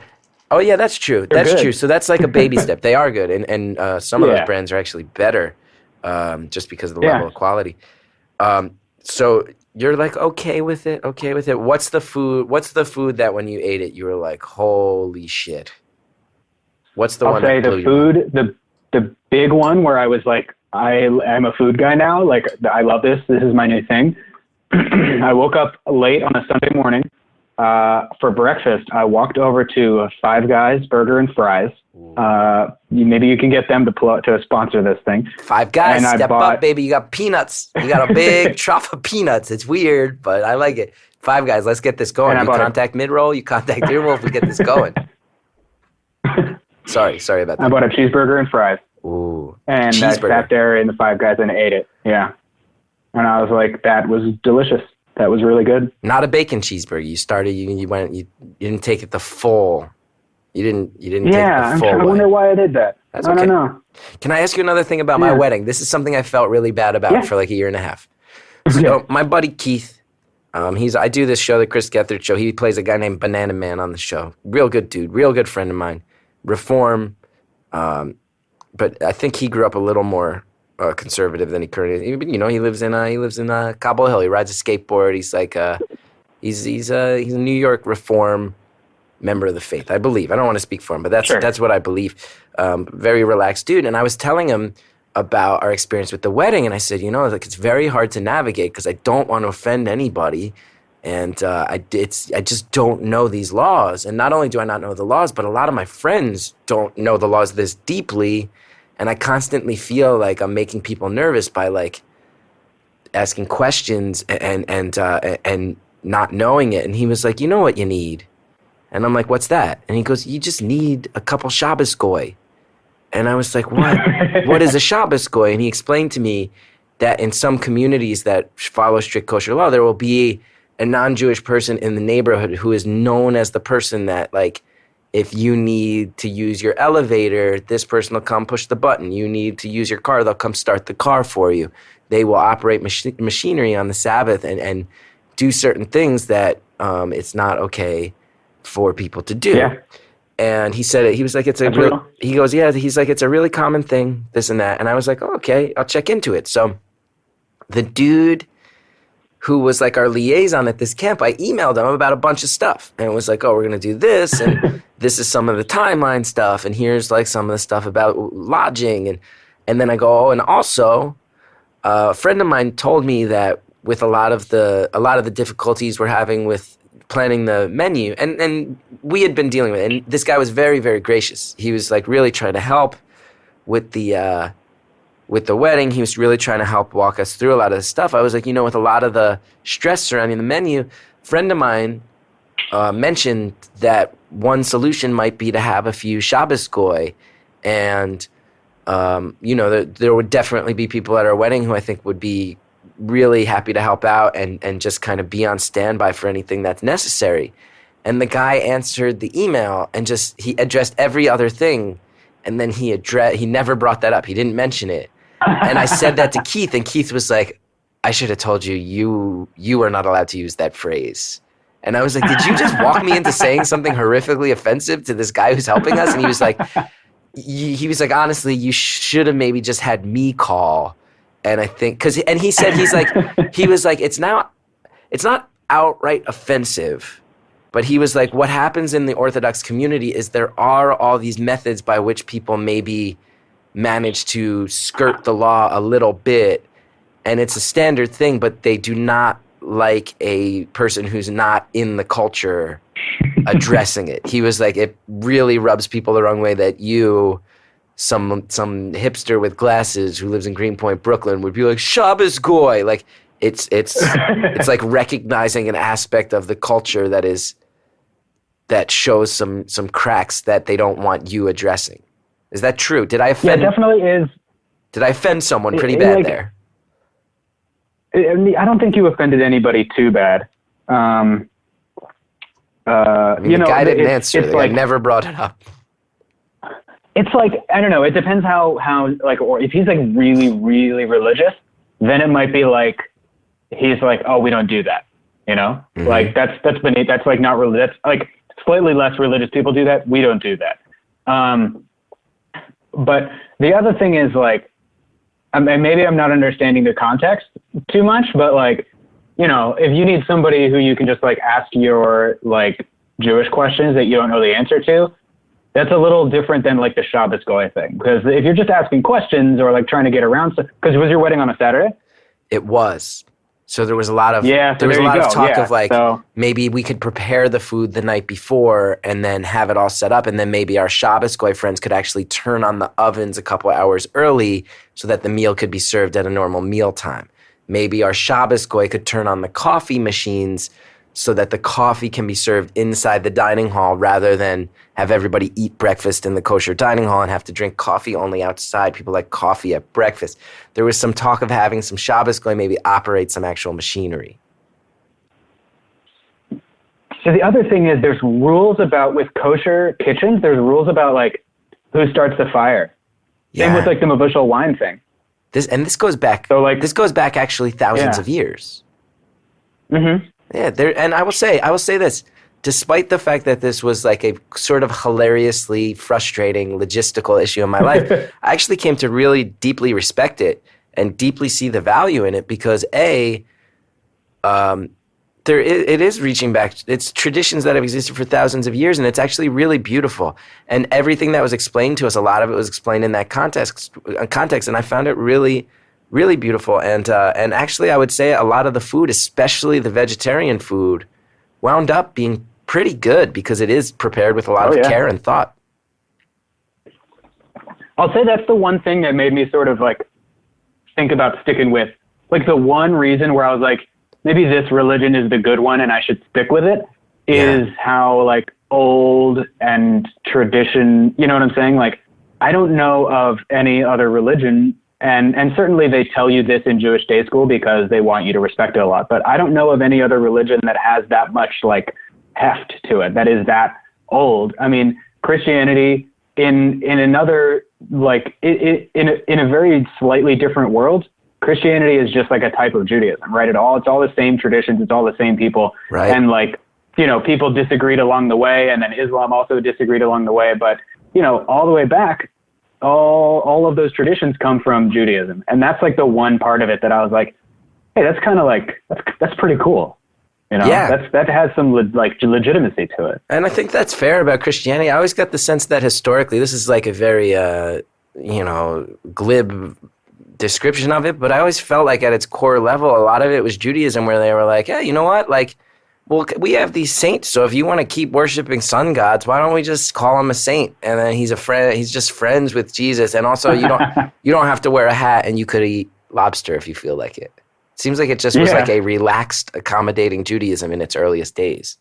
Oh yeah, that's true. They're good. True. So that's like a baby step. They are good, and some of those brands are actually better, just because of the level of quality. So you're like okay with it. What's the food that when you ate it you were like, holy shit? What's the one? I'll say the food, the big one where I was like, I'm a food guy now. Like I love this. This is my new thing. I woke up late on a Sunday morning. For breakfast, I walked over to Five Guys Burger and Fries. Maybe you can get them to sponsor this thing. Five Guys, step up, baby. You got peanuts. You got a big trough of peanuts. It's weird, but I like it. Five Guys, let's get this going. You contact mid-roll, you contact ear-roll if we get this going. Sorry about that. I bought a cheeseburger and fries. Ooh, and I sat there in the Five Guys and ate it. Yeah. And I was like, that was delicious. That was really good. Not a bacon cheeseburger. You started. You didn't take it the full. You didn't take it the full. I wonder why I did that. I don't know. Can I ask you another thing about my wedding? This is something I felt really bad about for like a year and a half. So my buddy Keith, I do this show, the Chris Gethard Show. He plays a guy named Banana Man on the show. Real good dude. Real good friend of mine. Reform, but I think he grew up a little more conservative than he currently is. You know, he lives in Cobble Hill. He rides a skateboard. He's like he's a New York Reform member of the faith, I believe. I don't want to speak for him, but that's what I believe. Very relaxed dude. And I was telling him about our experience with the wedding, and I said, like it's very hard to navigate because I don't want to offend anybody, and I just don't know these laws. And not only do I not know the laws, but a lot of my friends don't know the laws this deeply. And I constantly feel like I'm making people nervous by like asking questions and not knowing it. And he was like, you know what you need? And I'm like, what's that? And he goes, you just need a couple Shabbos goy. And I was like, what? What is a Shabbos goy? And he explained to me that in some communities that follow strict kosher law, there will be a non-Jewish person in the neighborhood who is known as the person that like, if you need to use your elevator, this person will come push the button. You need to use your car, they'll come start the car for you. They will operate machinery on the Sabbath and do certain things that it's not okay for people to do. Yeah. And he said it. He was like, it's a really common thing, this and that. And I was like, oh, okay, I'll check into it. So the dude who was like our liaison at this camp, I emailed him about a bunch of stuff. And it was like, oh, we're going to do this, and this is some of the timeline stuff, and here's like some of the stuff about lodging. And then I go, oh, and also a friend of mine told me that with a lot of the difficulties we're having with planning the menu, and we had been dealing with it, and this guy was very, very gracious. He was like really trying to help with the wedding. He was really trying to help walk us through a lot of this stuff. I was like, with a lot of the stress surrounding the menu, a friend of mine mentioned that one solution might be to have a few Shabbos goy. And, there would definitely be people at our wedding who I think would be really happy to help out and just kind of be on standby for anything that's necessary. And the guy answered the email and he addressed every other thing And then he never brought that up. He didn't mention it. And I said that to Keith, and Keith was like, I should have told you are not allowed to use that phrase. And I was like, did you just walk me into saying something horrifically offensive to this guy who's helping us? And he was like, honestly, you should have maybe just had me call. And I think, he said, he was like, it's not outright offensive, but he was like, what happens in the Orthodox community is there are all these methods by which people maybe manage to skirt the law a little bit. And it's a standard thing, but they do not like a person who's not in the culture addressing it. He was like, it really rubs people the wrong way that you, some hipster with glasses who lives in Greenpoint, Brooklyn, would be like, Shabbos goy. Like it's like recognizing an aspect of the culture that shows some cracks that they don't want you addressing. Is that true? Did I offend? Yeah, it definitely is. Did I offend someone pretty bad there? I don't think you offended anybody too bad. The guy didn't answer. The guy never brought it up. It's like, I don't know. It depends how like, or if he's like really, really religious, then it might be like, he's like, oh, we don't do that. You know, Mm-hmm. like that's beneath. That's like not really. That's like slightly less religious people do that. We don't do that. But the other thing is like, and maybe I'm not understanding the context too much, but like, you know, if you need somebody who you can just like ask your like Jewish questions that you don't know the answer to, that's a little different than like the Shabbos goy thing. Because if you're just asking questions or like trying to get around stuff, because was your wedding on a Saturday? It was. So there was a lot of talk of like, maybe we could prepare the food the night before and then have it all set up, and then maybe our Shabbos goy friends could actually turn on the ovens a couple of hours early so that the meal could be served at a normal meal time. Maybe our Shabbos goy could turn on the coffee machines so that the coffee can be served inside the dining hall rather than have everybody eat breakfast in the kosher dining hall and have to drink coffee only outside. People like coffee at breakfast. There was some talk of having some Shabbos goy maybe operate some actual machinery. So the other thing is there's rules about with kosher kitchens, there's rules about like who starts the fire. Yeah. Same with like the Mavushal wine thing. This goes back. So like this goes back actually thousands of years. Mm-hmm. Yeah, and I will say this, despite the fact that this was like a sort of hilariously frustrating logistical issue in my life, I actually came to really deeply respect it and deeply see the value in it because it is reaching back. It's traditions that have existed for thousands of years, and it's actually really beautiful. And everything that was explained to us, a lot of it was explained in that context, and I found it really, really beautiful. And actually, I would say a lot of the food, especially the vegetarian food, wound up being pretty good because it is prepared with a lot of care and thought. I'll say that's the one thing that made me sort of like think about sticking with, like the one reason where I was like, maybe this religion is the good one and I should stick with it is how like old and tradition, you know what I'm saying? Like, I don't know of any other religion, and certainly they tell you this in Jewish day school because they want you to respect it a lot, but I don't know of any other religion that has that much like heft to it, that is that old. I mean, Christianity in another, like in a very slightly different world, Christianity is just like a type of Judaism, right? It's all the same traditions. It's all the same people. Right. And like, you know, people disagreed along the way, and then Islam also disagreed along the way. But, you know, all the way back, all of those traditions come from Judaism. And that's like the one part of it that I was like, hey, that's kind of like, that's pretty cool. You know, that has some legitimacy to it. And I think that's fair about Christianity. I always got the sense that historically, this is like a very, glib description of it, but I always felt like at its core level, a lot of it was Judaism, where they were like, hey, you know what? Like, well, we have these saints, so if you want to keep worshiping sun gods, why don't we just call him a saint? And then he's a friend. He's just friends with Jesus, and also you don't have to wear a hat, and you could eat lobster if you feel like it. Seems like it just was like a relaxed, accommodating Judaism in its earliest days.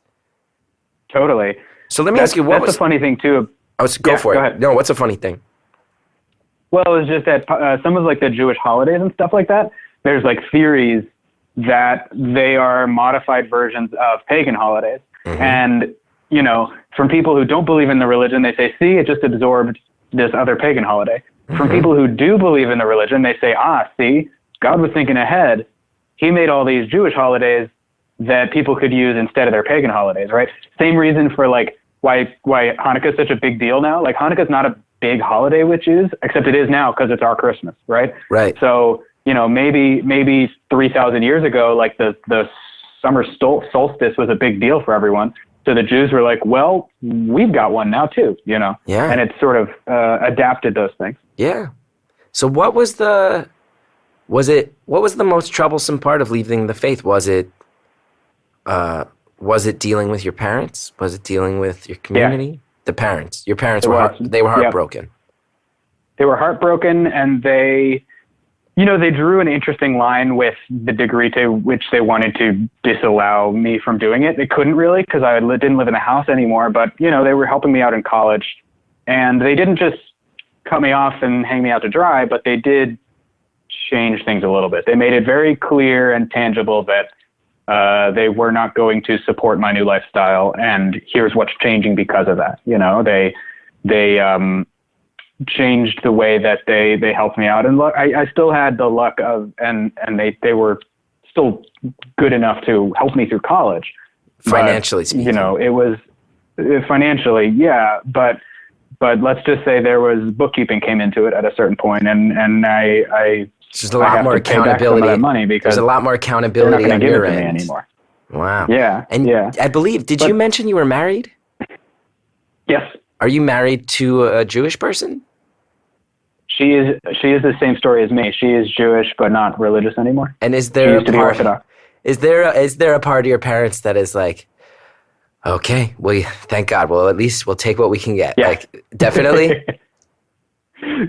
Totally. So let me ask you, that's the funny thing too. Go for it. Ahead. No, what's a funny thing? Well, it's just that some of like the Jewish holidays and stuff like that, there's like theories that they are modified versions of pagan holidays. Mm-hmm. And, you know, from people who don't believe in the religion, they say, see, it just absorbed this other pagan holiday. Mm-hmm. From people who do believe in the religion, they say, see, God was thinking ahead. He made all these Jewish holidays that people could use instead of their pagan holidays, right? Same reason for like why Hanukkah is such a big deal now. Like Hanukkah is not a big holiday with Jews, except it is now because it's our Christmas, right? Right. So, maybe 3,000 years ago, like the summer solstice was a big deal for everyone. So the Jews were like, well, we've got one now too, Yeah. And it sort of adapted those things. Yeah. So what was the most troublesome part of leaving the faith? Was it dealing with your parents? Was it dealing with your community? Yeah. The parents. Your parents were Yep. heartbroken. They were heartbroken, and they drew an interesting line with the degree to which they wanted to disallow me from doing it. They couldn't really because I didn't live in the house anymore, but, they were helping me out in college. And they didn't just cut me off and hang me out to dry, but they did change things a little bit. They made it very clear and tangible that they were not going to support my new lifestyle, and here's what's changing because of that. They changed the way that they helped me out, and look, I still had the luck of, and they were still good enough to help me through college. Financially speaking. It was financially, yeah, but let's just say there was bookkeeping came into it at a certain point, and I there's a lot more accountability. That money because there's a lot more accountability on your end anymore. Wow. Yeah. And yeah. I believe, did you mention you were married? Yes. Are you married to a Jewish person? She is the same story as me. She is Jewish, but not religious anymore. And is there she used to be Orthodox. Is there a part of your parents that is like, okay, well, thank God. Well, at least we'll take what we can get. Yeah. Like, definitely.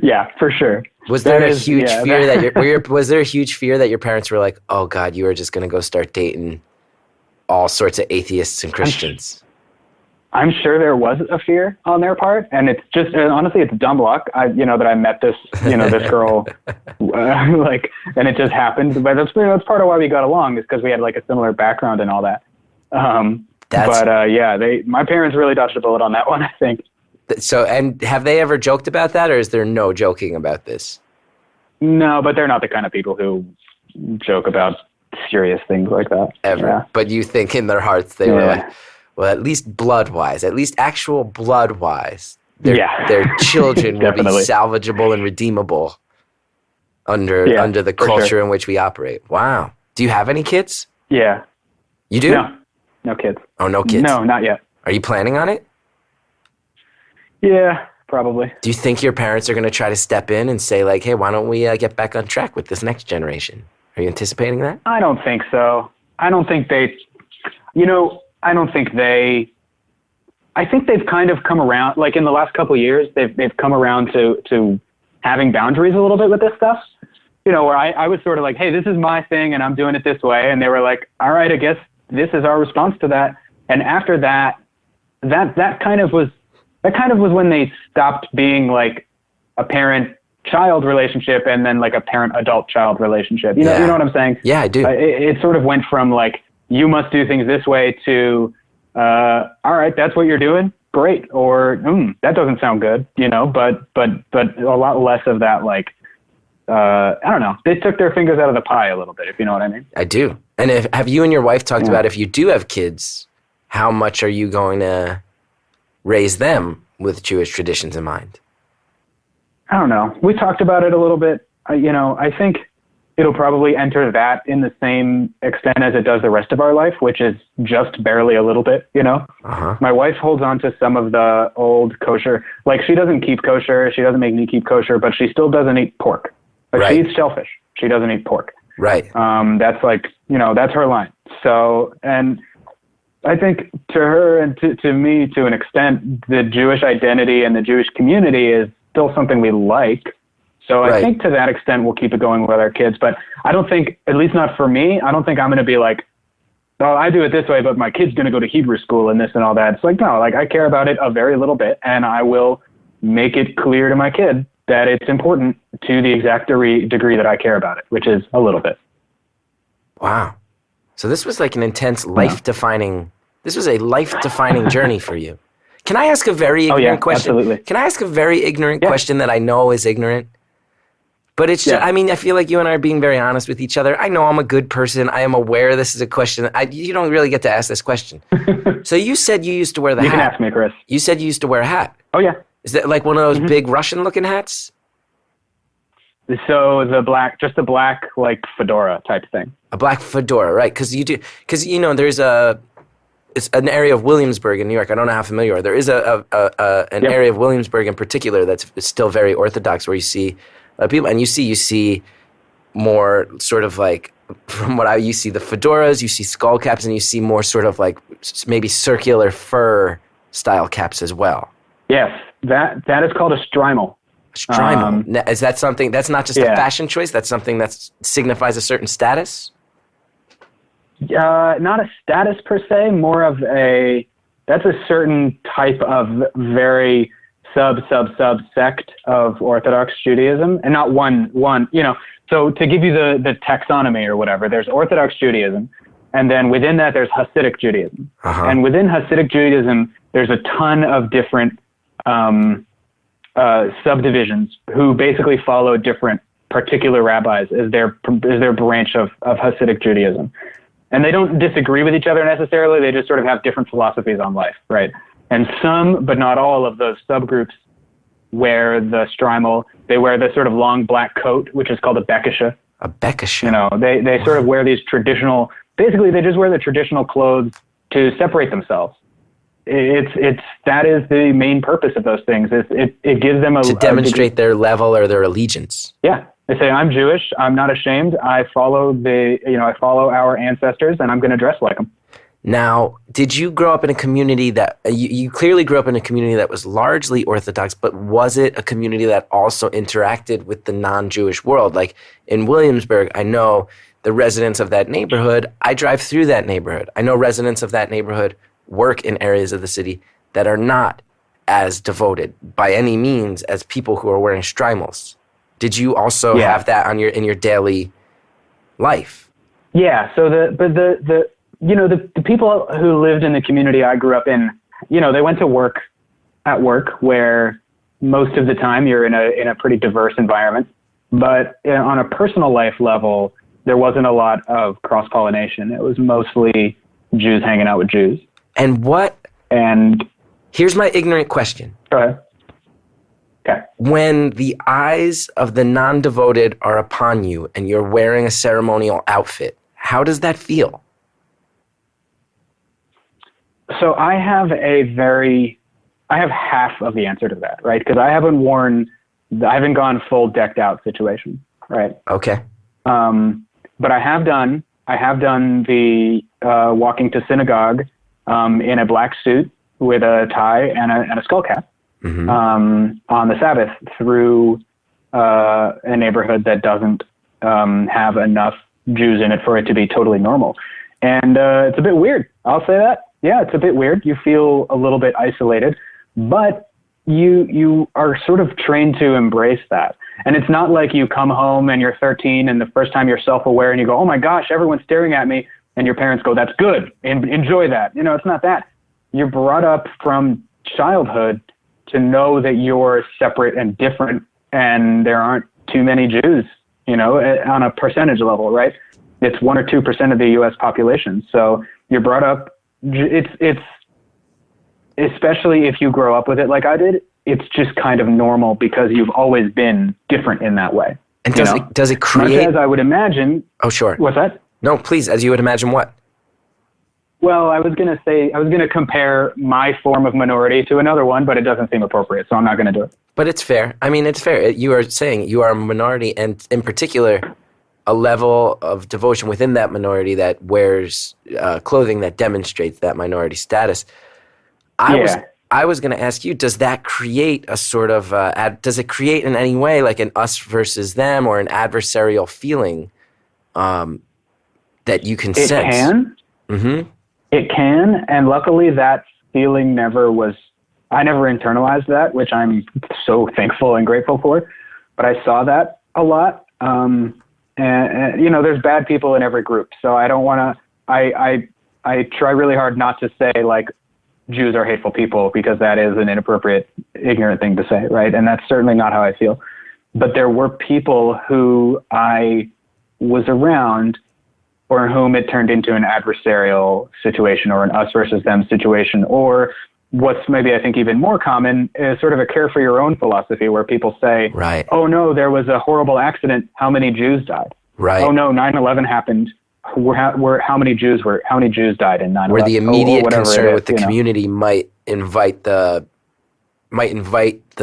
Yeah, for sure. Was there a huge fear that your parents were like, oh God, you are just going to go start dating all sorts of atheists and Christians? I'm sure there was a fear on their part, and it's just, honestly, it's dumb luck. That I met this, this girl, and it just happened. But that's part of why we got along, is because we had like a similar background and all that. My parents really dodged a bullet on that one, I think. So, and have they ever joked about that, or is there no joking about this? No, but they're not the kind of people who joke about serious things like that. Ever. Yeah. But you think in their hearts they were like, well, at least blood-wise, at least actual blood-wise, their children will be salvageable and redeemable under the culture in which we operate. Wow. Do you have any kids? Yeah. You do? No kids. Oh, no kids? No, not yet. Are you planning on it? Yeah, probably. Do you think your parents are going to try to step in and say, like, hey, why don't we get back on track with this next generation? Are you anticipating that? I don't think so. I don't think they, I think they've kind of come around, like in the last couple of years, they've come around to having boundaries a little bit with this stuff. Where I was sort of like, hey, this is my thing and I'm doing it this way. And they were like, all right, I guess this is our response to that. And after that kind of was when they stopped being like a parent-child relationship and then like a parent-adult-child relationship. You know what I'm saying? Yeah, I do. It sort of went from like, you must do things this way to, all right, that's what you're doing. Great. Or, that doesn't sound good, but a lot less of that, like, I don't know. They took their fingers out of the pie a little bit, if you know what I mean. I do. And have you and your wife talked about, if you do have kids, how much are you going to raise them with Jewish traditions in mind? I don't know. We talked about it a little bit. I think it'll probably enter that in the same extent as it does the rest of our life, which is just barely a little bit, Uh-huh. My wife holds on to some of the old kosher. Like, she doesn't keep kosher. She doesn't make me keep kosher, but she still doesn't eat pork. Like, right. She eats shellfish. She doesn't eat pork. Right. That's like, that's her line. So, and I think to her and to me, to an extent, the Jewish identity and the Jewish community is still something we like. So I think to that extent, we'll keep it going with our kids. But I don't think, at least not for me, I don't think I'm going to be like, oh, I do it this way, but my kid's going to go to Hebrew school and this and all that. It's like, no, like, I care about it a very little bit, and I will make it clear to my kid that it's important to the exact degree that I care about it, which is a little bit. Wow. So this was like an intense life-defining journey for you. Can I ask a very ignorant question? Absolutely. Can I ask a very ignorant question that I know is ignorant? But it's just, I mean, I feel like you and I are being very honest with each other. I know I'm a good person. I am aware this is a question. You don't really get to ask this question. So you said you used to wear the hat. You can ask me, Chris. You said you used to wear a hat. Oh, yeah. Is that like one of those big Russian-looking hats? So the black, like fedora type thing. A black fedora, right? Because there's it's an area of Williamsburg in New York. I don't know how familiar you are. There is an area of Williamsburg in particular that's still very Orthodox, where you see people, and you see more sort of like, from what you see the fedoras, you see skull caps, and you see more sort of like maybe circular fur style caps as well. Yes, that is called a strimal. Strimal. Is that something that's not just a fashion choice? That's something that signifies a certain status? Not a status per se, more of that's a certain type of very sect of Orthodox Judaism, and not one, so to give you the taxonomy or whatever, there's Orthodox Judaism, and then within that there's Hasidic Judaism. And within Hasidic Judaism, there's a ton of different subdivisions who basically follow different particular rabbis as their branch of Hasidic Judaism. And they don't disagree with each other necessarily. They just sort of have different philosophies on life, right? And some, but not all, of those subgroups wear the strimal. They wear the sort of long black coat, which is called a bekisha. A bekisha. They sort of wear these traditional, basically they just wear the traditional clothes to separate themselves. That is the main purpose of those things. It gives them to demonstrate their level or their allegiance. Yeah. They say, I'm Jewish. I'm not ashamed. I follow our ancestors, and I'm going to dress like them. Now, did you grow up in a community that you clearly grew up in a community that was largely Orthodox, but was it a community that also interacted with the non-Jewish world? Like in Williamsburg, I know the residents of that neighborhood. I drive through that neighborhood. I know residents of that neighborhood work in areas of the city that are not as devoted by any means as people who are wearing strimals. Did you also have that in your daily life? Yeah. So the people who lived in the community I grew up in, they went to work where most of the time you're in a pretty diverse environment. But on a personal life level, there wasn't a lot of cross-pollination. It was mostly Jews hanging out with Jews. And here's my ignorant question. Go ahead. Okay. When the eyes of the non-devoted are upon you and you're wearing a ceremonial outfit, how does that feel? So I have half of the answer to that, right? Because I haven't gone full decked out situation, right? Okay. But I have done the walking to synagogue in a black suit with a tie and a skull cap. On the Sabbath through a neighborhood that doesn't have enough Jews in it for it to be totally normal. And it's a bit weird. I'll say that. Yeah, it's a bit weird. You feel a little bit isolated, but you are sort of trained to embrace that. And it's not like you come home and you're 13 and the first time you're self-aware and you go, oh my gosh, everyone's staring at me. And your parents go, that's good. Enjoy that. It's not that. You're brought up from childhood to know that you're separate and different, and there aren't too many Jews, on a percentage level, right? It's 1 or 2% of the U.S. population. So you're brought up. It's especially if you grow up with it like I did. It's just kind of normal because you've always been different in that way. And does it create? Much as I would imagine. Oh, sure. What's that? No, please. As you would imagine, what? Well, I was going to compare my form of minority to another one, but it doesn't seem appropriate, so I'm not going to do it. But it's fair. I mean, it's fair. You are saying you are a minority, and in particular, a level of devotion within that minority that wears clothing that demonstrates that minority status. I was going to ask you, does that create a sort of, does it create in any way like an us versus them or an adversarial feeling that you can sense? It can. Mm-hmm. It can, and luckily that feeling I never internalized that, which I'm so thankful and grateful for, but I saw that a lot. And there's bad people in every group, so I don't want to, I try really hard not to say like, Jews are hateful people, because that is an inappropriate, ignorant thing to say, right? And that's certainly not how I feel. But there were people who I was around for whom it turned into an adversarial situation, or an us versus them situation, or what's maybe I think even more common is sort of a care for your own philosophy, where people say, right, oh no, there was a horrible accident. How many Jews died? Right. Oh no, 9/11 happened. How many Jews died in 9/11? Where the immediate concern with the you know. community might invite the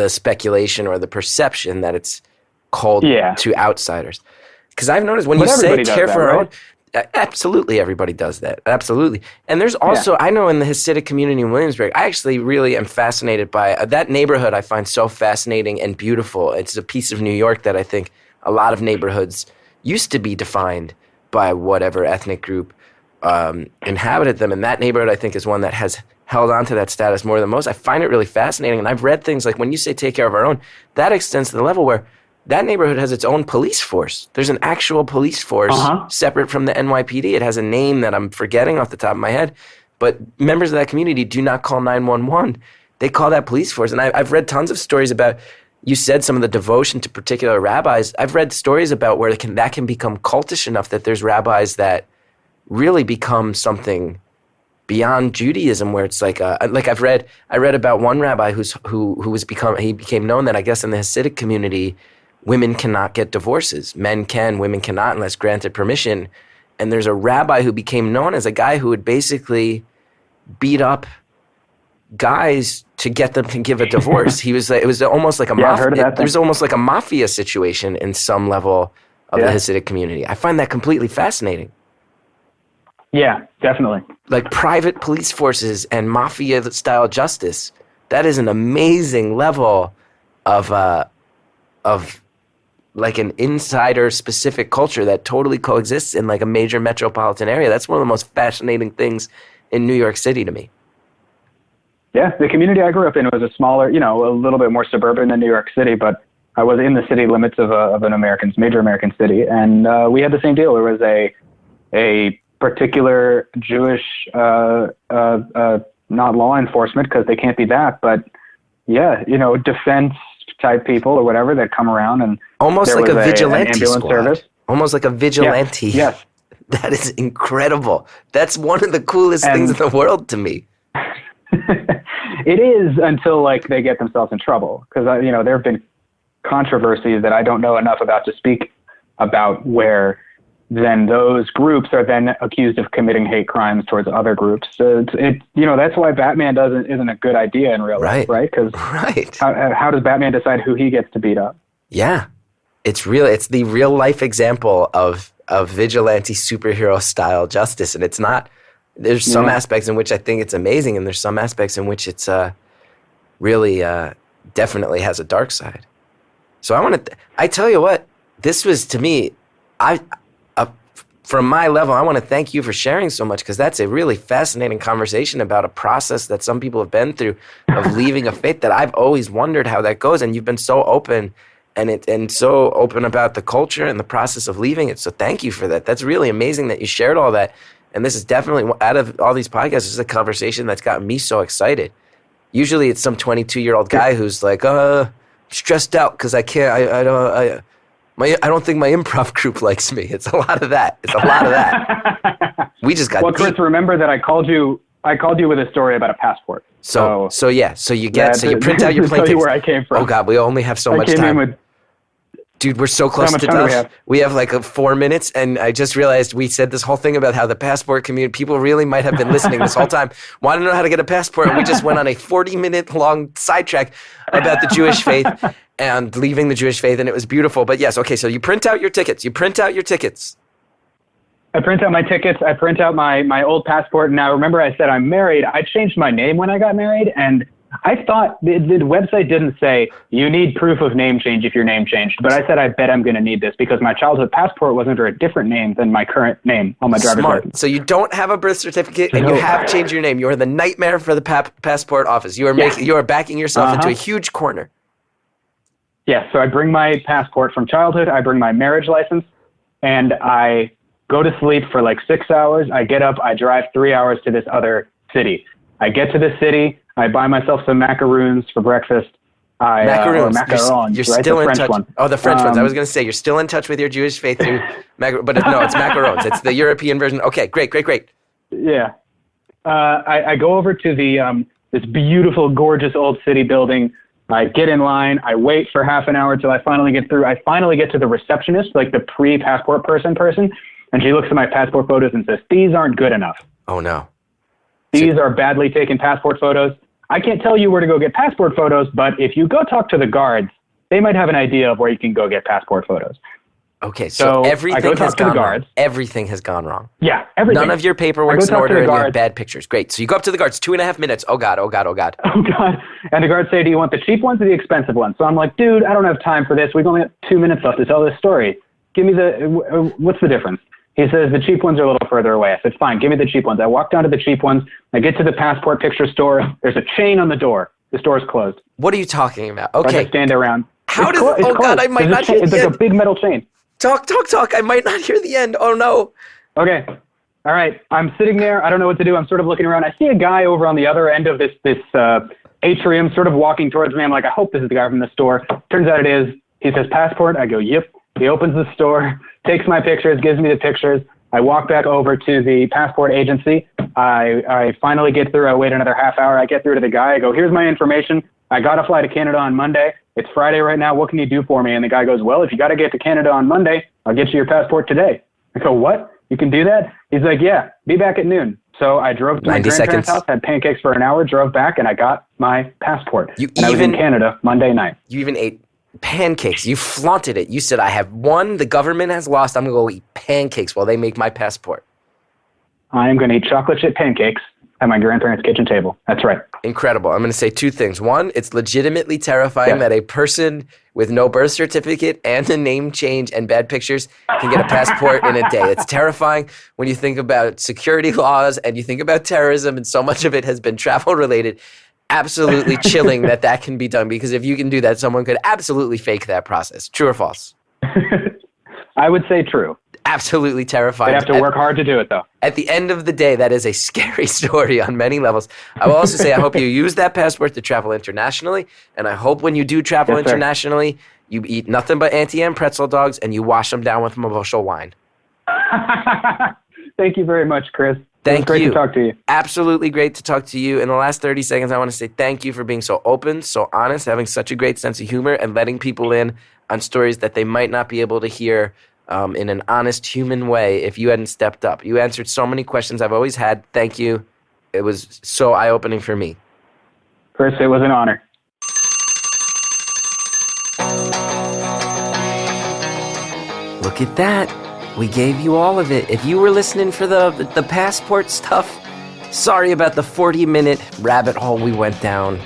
speculation or the perception that it's called to outsiders. Because I've noticed when you say care for our own, absolutely everybody does that. Absolutely. And there's also, I know in the Hasidic community in Williamsburg, I actually really am fascinated by that neighborhood. I find so fascinating and beautiful. It's a piece of New York that I think a lot of neighborhoods used to be defined by whatever ethnic group inhabited them. And that neighborhood, I think, is one that has held on to that status more than most. I find it really fascinating. And I've read things like when you say take care of our own, that extends to the level where that neighborhood has its own police force. There's an actual police force separate from the NYPD. It has a name that I'm forgetting off the top of my head. But members of that community do not call 911. They call that police force. And I've read tons of stories about, you said some of the devotion to particular rabbis. I've read stories about where that can become cultish enough that there's rabbis that really become something beyond Judaism, where it's like I read about one rabbi he became known that I guess in the Hasidic community, women cannot get divorces. Men can, women cannot unless granted permission. And there's a rabbi who became known as a guy who would basically beat up guys to get them to give a divorce. It was almost like a mafia. There was almost like a mafia situation in some level of the Hasidic community. I find that completely fascinating. Yeah, definitely. Like private police forces and mafia-style justice. That is an amazing level of like an insider-specific culture that totally coexists in like a major metropolitan area. That's one of the most fascinating things in New York City to me. Yeah, the community I grew up in was a smaller, a little bit more suburban than New York City, but I was in the city limits of an major American city, and we had the same deal. There was a particular Jewish, not law enforcement, because they can't be that, but defense type people or whatever that come around, and almost like a vigilante squad. Service. Almost like a vigilante. Yes. That is incredible. That's one of the coolest things in the world to me. It is, until like they get themselves in trouble, because there have been controversies that I don't know enough about to speak about, where then those groups are then accused of committing hate crimes towards other groups. So that's why Batman isn't a good idea in real life, right? Because how does Batman decide who he gets to beat up? Yeah, it's the real life example of vigilante superhero style justice, and it's not. There's some aspects in which I think it's amazing, and there's some aspects in which it's really definitely has a dark side. So I tell you what, this was, to me, from my level, I want to thank you for sharing so much, because that's a really fascinating conversation about a process that some people have been through of leaving a faith that I've always wondered how that goes. And you've been so open and so open about the culture and the process of leaving it. So thank you for that. That's really amazing that you shared all that. And this is definitely, out of all these podcasts, this is a conversation that's gotten me so excited. Usually it's some 22-year-old guy who's like, stressed out because I can't, I don't think my improv group likes me. It's a lot of that. We just got Chris, remember that I called you with a story about a passport. So you print out your plane tickets. Where I came from. Oh God, we only have so much time. Dude, we're so close to done. We have like 4 minutes, and I just realized we said this whole thing about how the passport community, people really might have been listening this whole time, want to know how to get a passport, and we just went on a 40-minute long sidetrack about the Jewish faith and leaving the Jewish faith, and it was beautiful. But yes, okay, so you print out your tickets. I print out my tickets. I print out my old passport. Now, remember I said I'm married. I changed my name when I got married, and I thought the website didn't say you need proof of name change if your name changed, but I said I bet I'm going to need this because my childhood passport was under a different name than my current name on my driver's license. So you don't have a birth certificate and you have changed your name. You are the nightmare for the passport office. You are backing yourself into a huge corner. Yeah, so I bring my passport from childhood, I bring my marriage license, and I go to sleep for like 6 hours. I get up, I drive 3 hours to this other city. I get to the city. I buy myself some macaroons for breakfast. Macaroons. Or macarons, You're right? still The in French touch. one. Oh, the French ones. I was going to say, you're still in touch with your Jewish faith through but no, it's macarons. It's the European version. Okay, great. Yeah. I go over to the this beautiful, gorgeous old city building. I get in line. I wait for half an hour till I finally get through. I finally get to the receptionist, like the pre-passport person, and she looks at my passport photos and says, "These aren't good enough. Oh, no. These are badly taken passport photos. I can't tell you where to go get passport photos, but if you go talk to the guards, they might have an idea of where you can go get passport photos." Okay, so everything has gone wrong. Everything has gone wrong. Yeah, everything. None of your paperwork's in order and you have bad pictures. Great. So you go up to the guards, 2.5 minutes. Oh, God. Oh, God. And the guards say, "Do you want the cheap ones or the expensive ones?" So I'm like, "Dude, I don't have time for this. We've only got 2 minutes left to tell this story. Give me what's the difference?" He says, "The cheap ones are a little further away." I said, "Fine, give me the cheap ones." I walk down to the cheap ones. I get to the passport picture store. There's a chain on the door. The store's closed. What are you talking about? Okay. I just stand around. Oh, God, I might not hear the end. It's like a big metal chain. Talk. I might not hear the end. Oh, no. Okay. All right. I'm sitting there. I don't know what to do. I'm sort of looking around. I see a guy over on the other end of this atrium sort of walking towards me. I'm like, I hope this is the guy from the store. Turns out it is. He says, "Passport." I go, "Yep." He opens the store, takes my pictures, gives me the pictures. I walk back over to the passport agency. I finally get through. I wait another half hour. I get through to the guy. I go, "Here's my information. I got to fly to Canada on Monday. It's Friday right now. What can you do for me?" And the guy goes, "Well, if you got to get to Canada on Monday, I'll get you your passport today." I go, "What? You can do that?" He's like, "Yeah, be back at noon." So I drove to my grandparents' house, had pancakes for an hour, drove back, and I got my passport. I was in Canada Monday night. You even ate pancakes. You flaunted it. You said, "I have won. The government has lost. I'm going to go eat pancakes while they make my passport." I am going to eat chocolate chip pancakes at my grandparents' kitchen table. That's right. Incredible. I'm going to say two things. One, it's legitimately terrifying that a person with no birth certificate and a name change and bad pictures can get a passport in a day. It's terrifying when you think about security laws and you think about terrorism, and so much of it has been travel related. Absolutely chilling that can be done, because if you can do that, someone could absolutely fake that process. True or false? I would say true. Absolutely terrifying. They have to work hard to do it, though. At the end of the day, that is a scary story on many levels. I will also say I hope you use that passport to travel internationally, and I hope when you do travel internationally, you eat nothing but Auntie Anne pretzel dogs and you wash them down with Mosel wine. Thank you very much, Chris. Thank you. Great to talk to you. Absolutely great to talk to you. In the last 30 seconds, I want to say thank you for being so open, so honest, having such a great sense of humor, and letting people in on stories that they might not be able to hear in an honest, human way if you hadn't stepped up. You answered so many questions I've always had. Thank you. It was so eye-opening for me. Chris, it was an honor. Look at that. We gave you all of it. If you were listening for the passport stuff, sorry about the 40-minute rabbit hole we went down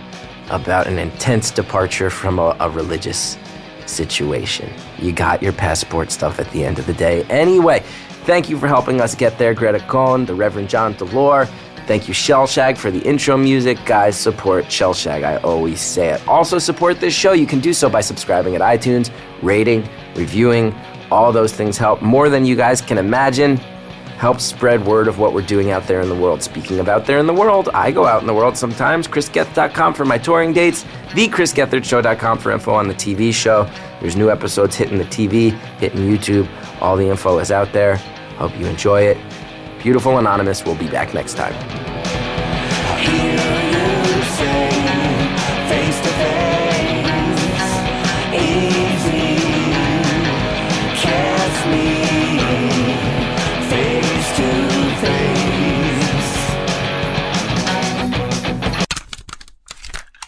about an intense departure from a religious situation. You got your passport stuff at the end of the day. Anyway, thank you for helping us get there, Greta Cohn, the Reverend John Delore. Thank you, Shellshag, for the intro music. Guys, support Shellshag. I always say it. Also, support this show. You can do so by subscribing at iTunes, rating, reviewing. All those things help more than you guys can imagine. Help spread word of what we're doing out there in the world. Speaking of out there in the world, I go out in the world sometimes. ChrisGethard.com for my touring dates. TheChrisGethardshow.com for info on the TV show. There's new episodes hitting the TV, hitting YouTube. All the info is out there. Hope you enjoy it. Beautiful Anonymous. We'll be back next time.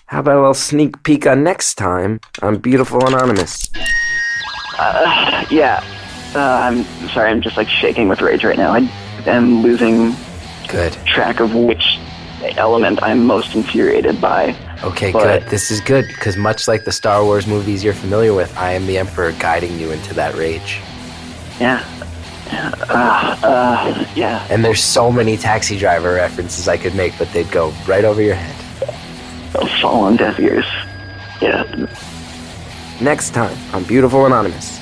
How about a little sneak peek on next time on Beautiful Anonymous? I'm sorry, I'm just like shaking with rage right now. I am losing track of which element I'm most infuriated by. Okay, good. This is good, because much like the Star Wars movies you're familiar with, I am the Emperor guiding you into that rage. Yeah. And there's so many Taxi Driver references I could make, but they'd go right over your head. They'll fall on deaf ears. Yeah. Next time on Beautiful Anonymous.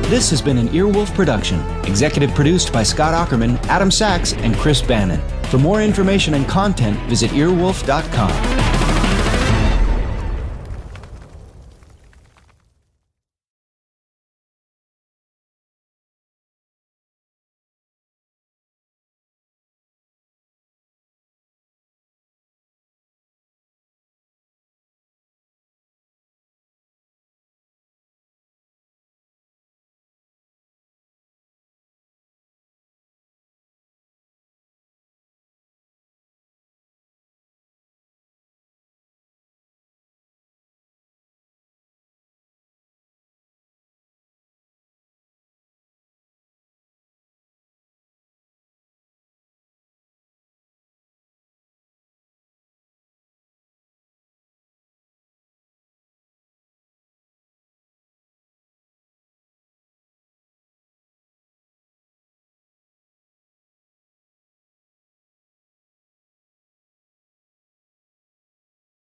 This has been an Earwolf production, executive produced by Scott Ackerman, Adam Sachs, and Chris Bannon. For more information and content, visit earwolf.com.